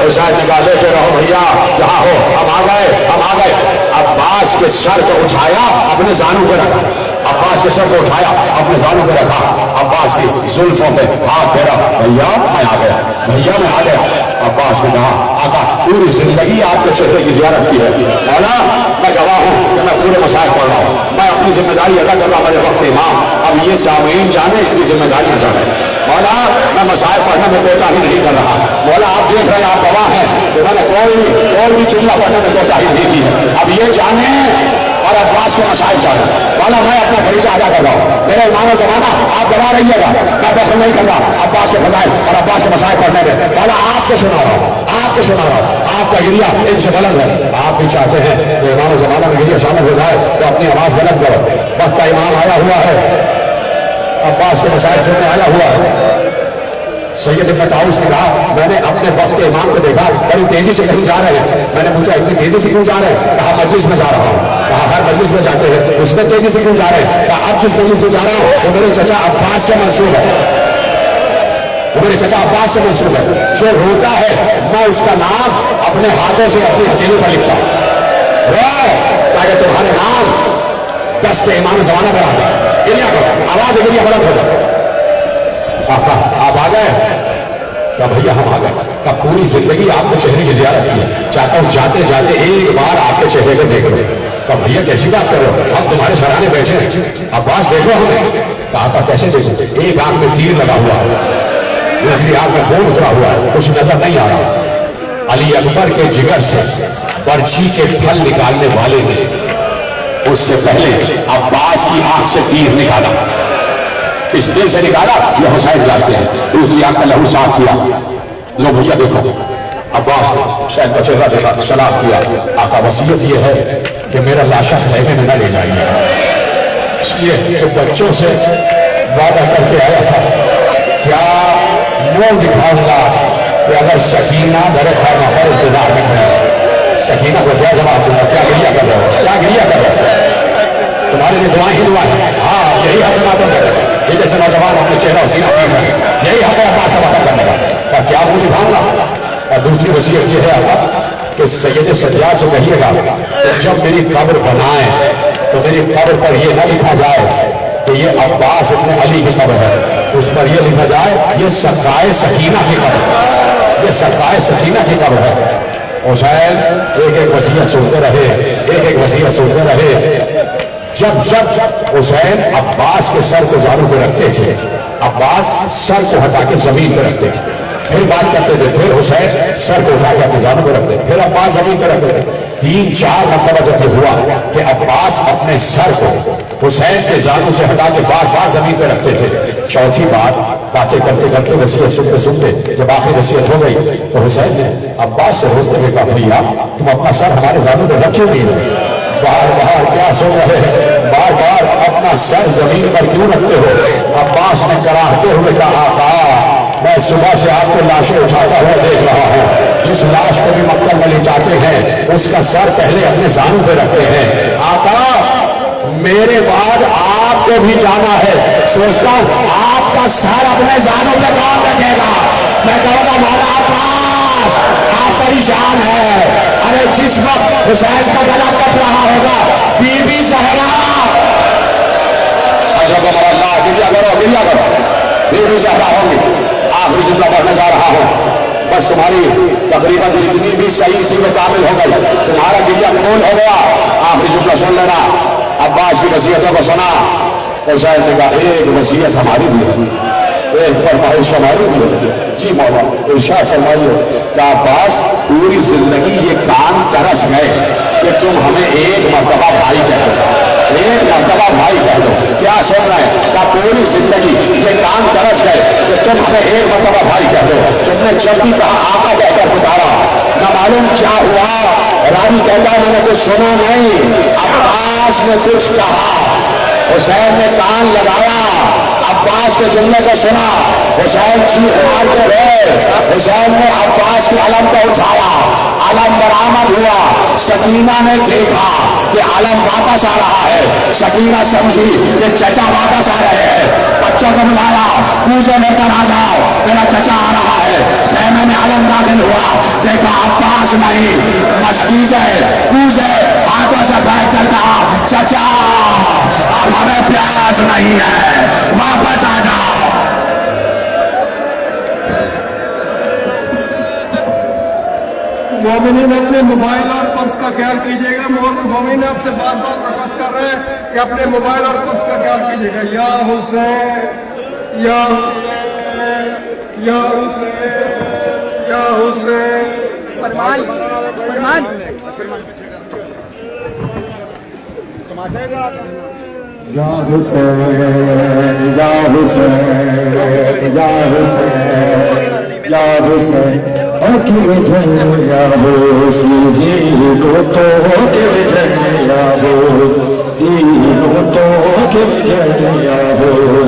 حسین نے کہا لیتے رہو بھیا، جہاں ہو، ہم آ گئے ہم آ گئے۔ عباس کے سر کو اٹھایا، اپنے زانوں پہ رکھا، عباس کے سر کو اٹھایا، اپنے زانوں پہ رکھا، عباس کی زلفوں پہ ہاتھ پھیرا، بھیا میں آ گیا، بھیا میں آ گیا۔ عباس نے کہا آقا پوری زندگی آپ کے چہرے کی زیارت کی ہے، مولا میں گواہ ہوں کہ میں پورے مسائل پڑھ رہا ہوں، میں اپنی ذمہ داری ادا کر رہا ہوں، میرے وقت امام۔ اب یہ سامعین جانے ان کی ذمہ داریاں جانے، مولا میں مسائل پڑھنے میں کوتاہی نہیں کر رہا، مولا آپ دیکھ رہے ہیں، آپ گواہ ہیں کہ میں نے کوئی بھی جملہ پڑھنے میں کوتاہی نہیں کی ہے۔ اب یہ جانے اور عباس کے مسائل جانے، مولا میں اپنا فریضہ ادا کر رہا ہوں، میرے امام زمانہ آپ گواہ رہیے گا، میں دخل نہیں کر رہا عباس کے فضائل اور عباس کے مسائل پڑھنے میں، مولا آپ کو سنا رہا ہوں، آپ کو سنا رہا ہوں، آپ کا گریہ ان سے بلند ہے، آپ بھی چاہتے ہیں کہ امام زمانہ میں گریہ شامل ہو جائے تو اپنی آواز بلند کرو، وقت کا امام آیا ہوا ہے، عباس کے مسائل سے آیا ہوا ہے۔ سید ابن طاؤس نے کہا میں نے اپنے وقت کے امام کو دیکھا بڑی تیزی سے کہیں جا رہے ہیں. میں نے پوچھا اتنی تیزی سے کیوں جا رہے ہیں؟ کہا مجلس میں جا رہا ہوں. کہا ہر مجلس میں جاتے ہیں, اس میں تیزی سے کیوں جا رہے ہیں؟ کہا اب جس مجلس میں جا رہا ہوں وہ میرے چچا عباس سے منسوب ہے, وہ میرے چچا عباس سے منسوب ہے. جو روتا ہے میں اس کا نام اپنے ہاتھوں سے اپنی ہتھیلی پر لکھتا ہوں تاکہ تمہارے نام دست امام زمانہ پر آ جائے. گریا کرو, آواز گریا بلند ہو جائے. آپ آ گئے؟ کہ بھیا ہم آ گئے. کہ پوری زندگی آپ کو چہرے کی زیارت کی ہے, چاہتا ہوں جاتے جاتے ایک بار آپ کے چہرے سے دیکھ لو. کہ بھیا کیسی بات کر رہے ہو, ہم تمہارے سرانے بیٹھے ہیں, عباس دیکھو ہمیں. کہا کیسے دیکھو؟ ایک آنکھ میں تیر لگا ہوا ہے, دوسری آنکھ میں خون اترا ہوا ہے, کچھ نظر نہیں آ رہا. علی اکبر کے جگر سے برچھی کے پھل نکالنے والے نے اس سے پہلے عباس کی آنکھ سے تیر نکالا. کس دل سے نکالا یہ حسین جانتے ہیں. دوسری آنکھ کا لہو صاف کیا. لو بھیا دیکھو, عباس نے شاید کا چہرہ دیکھا, سلام کیا. آقا وصیت یہ ہے کہ میرا لاشا خیمے میں نہ لے جائیے, اس لیے کہ بچوں سے وعدہ کر کے آیا تھا کیا منہ دکھاؤں گا کہ اگر سکینہ میرے خیمہ پر انتظار میں کھڑی. سکینہ کو کیا جواب دوں گا؟ کیا گریہ کر رہے ہو, کیا گریہ کر رہے ہو؟ تمہارے لیے دعائیں ہی دعائیں ہیں. ہاں یہی حق ماتم ہے, یہ جیسے نوجوان اپنے چہرہ اور سینہ پیش ہے, یہی حق ہے عباس کا ماتم کرنے کا. کیا منہ دکھاؤں گا؟ اور دوسری وصیت یہ ہے آقا کہ سید سجاد سے کہیے گا کہ جب میری قبر بنائیں تو میری قبر پر یہ نہ لکھا جائے کہ یہ عباس ابن علی کی قبر ہے, اس پر یہ لکھا جائے یہ سقائے سکینہ کی قبر ہے, یہ سقائے سکینہ کی قبر ہے. حسین ایک ایک وصیت سنتے رہے, ایک ایک وصیت سنتے رہے. جب حسین عباس کے سر کو زانوں پہ رکھتے تھے, عباس سر کو ہٹا کے زمین پہ رکھتے تھے, پھر بات کرتے تھے, پھر حسین سر کو اٹھا کے اپنے زانوں پہ رکھتے, پھر عباس زمین پہ رکھتے تھے. 3-4 مرتبہ جب یہ ہوا کہ عباس اپنے سر کو حسین کے زانوں سے ہٹا کے بار بار زمین پہ رکھتے تھے. چوتھی بار باتیں کرتے کرتے وصیت سنتے سنتے جب آخری وصیت ہو گئی تو حسین نے عباس سے روکتے ہوئے کہا بھیا تم اپنا سر ہمارے زانوں پہ رکھے نہیں, بار بار کیا سن رہے ہیں, بار بار اپنا سر زمین پر کیوں رکھتے ہو؟ عباس نے کراہتے ہوئے کہا آقا میں صبح سے آپ کو لاشیں اٹھاتا ہوا دیکھ رہا ہوں, جس لاش کو بھی مکتب میں لے جاتے ہیں اس کا سر پہلے اپنے زانوں پہ رکھتے ہیں. آقا میرے بعد آپ کو بھی جانا ہے, سوچتا ہوں آپ کا سر اپنے زانوں پہ کام رکھے گا. میں کہوں گا مولا عباس آپ پریشان ہے. ارے جس وقت حسین کا گلا کٹ رہا ہوگا بی بی زہرا, اچھا اللہ گریا کرو گریا کرو, بی بی زہرا ہوگی. آخری جملہ پڑھنے جا رہا ہوں, بس تمہاری تقریباً جتنی بھی صحیح تھی وہ کامل ہو گئی, تمہارا گریا قبول ہو گیا. آخری جملہ سن لینا. عباس کی وصیتوں کو سنا, حسین نے کہا ایک وصیت ہماری بھی ہے, ایک فرمائش ہماری بھی ہے. جی مولا ارشاد فرمائیے. کہ عباس پوری زندگی یہ کان ترس گئے کہ تم ہمیں ایک مرتبہ بھائی کہہ دو, ایک مرتبہ بھائی کہہ دو. کیا سن رہے ہیں؟ کہ پوری زندگی یہ کان ترس گئے کہ تم ہمیں ایک مرتبہ بھائی کہہ دو. تم نے جب بھی کہا آقا کہہ کر پکارا, نہ معلوم کیا ہوا. راوی کہتا ہے میں نے کچھ سنا نہیں, عباس نے کچھ کہا, حسین نے کان لگایا, عباس کے جملے کو سنا, حسین چیخ مارتے رہے. حسین نے عباس کے علم کو اٹھایا, علم برآمد ہوا. سکینہ نے دیکھا کہ علم واپس آ رہا ہے, سکینہ سمجھی کہ چچا واپس آ رہے ہیں. بچوں کو بلایا, کوزے لے کر آ جاؤ میرا چچا آ رہا ہے. خیمے میں علم داخل ہوا, دیکھا عباس نہیں مسکیزے کوزے ہاتھوں سے پھینک کر کہا چچا اب ہمیں پیاس نہیں ہے, واپس آ جاؤ. مومنین اپنے موبائل اور پرس کا خیال کیجیے گا. مومنین آپ سے بار بار درخواست کر رہے ہیں کہ اپنے موبائل اور پرس کا خیال کیجیے گا. یا حسین یا حسین یا حسین یا حسین. فرمان فرمان یا حسین یا حسین یا حسین یا حسین اکیل جنیا ہو سیدھو تو اکیل جنیا ہو سیدھو تو اکیل جنیا ہو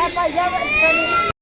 Apa ya,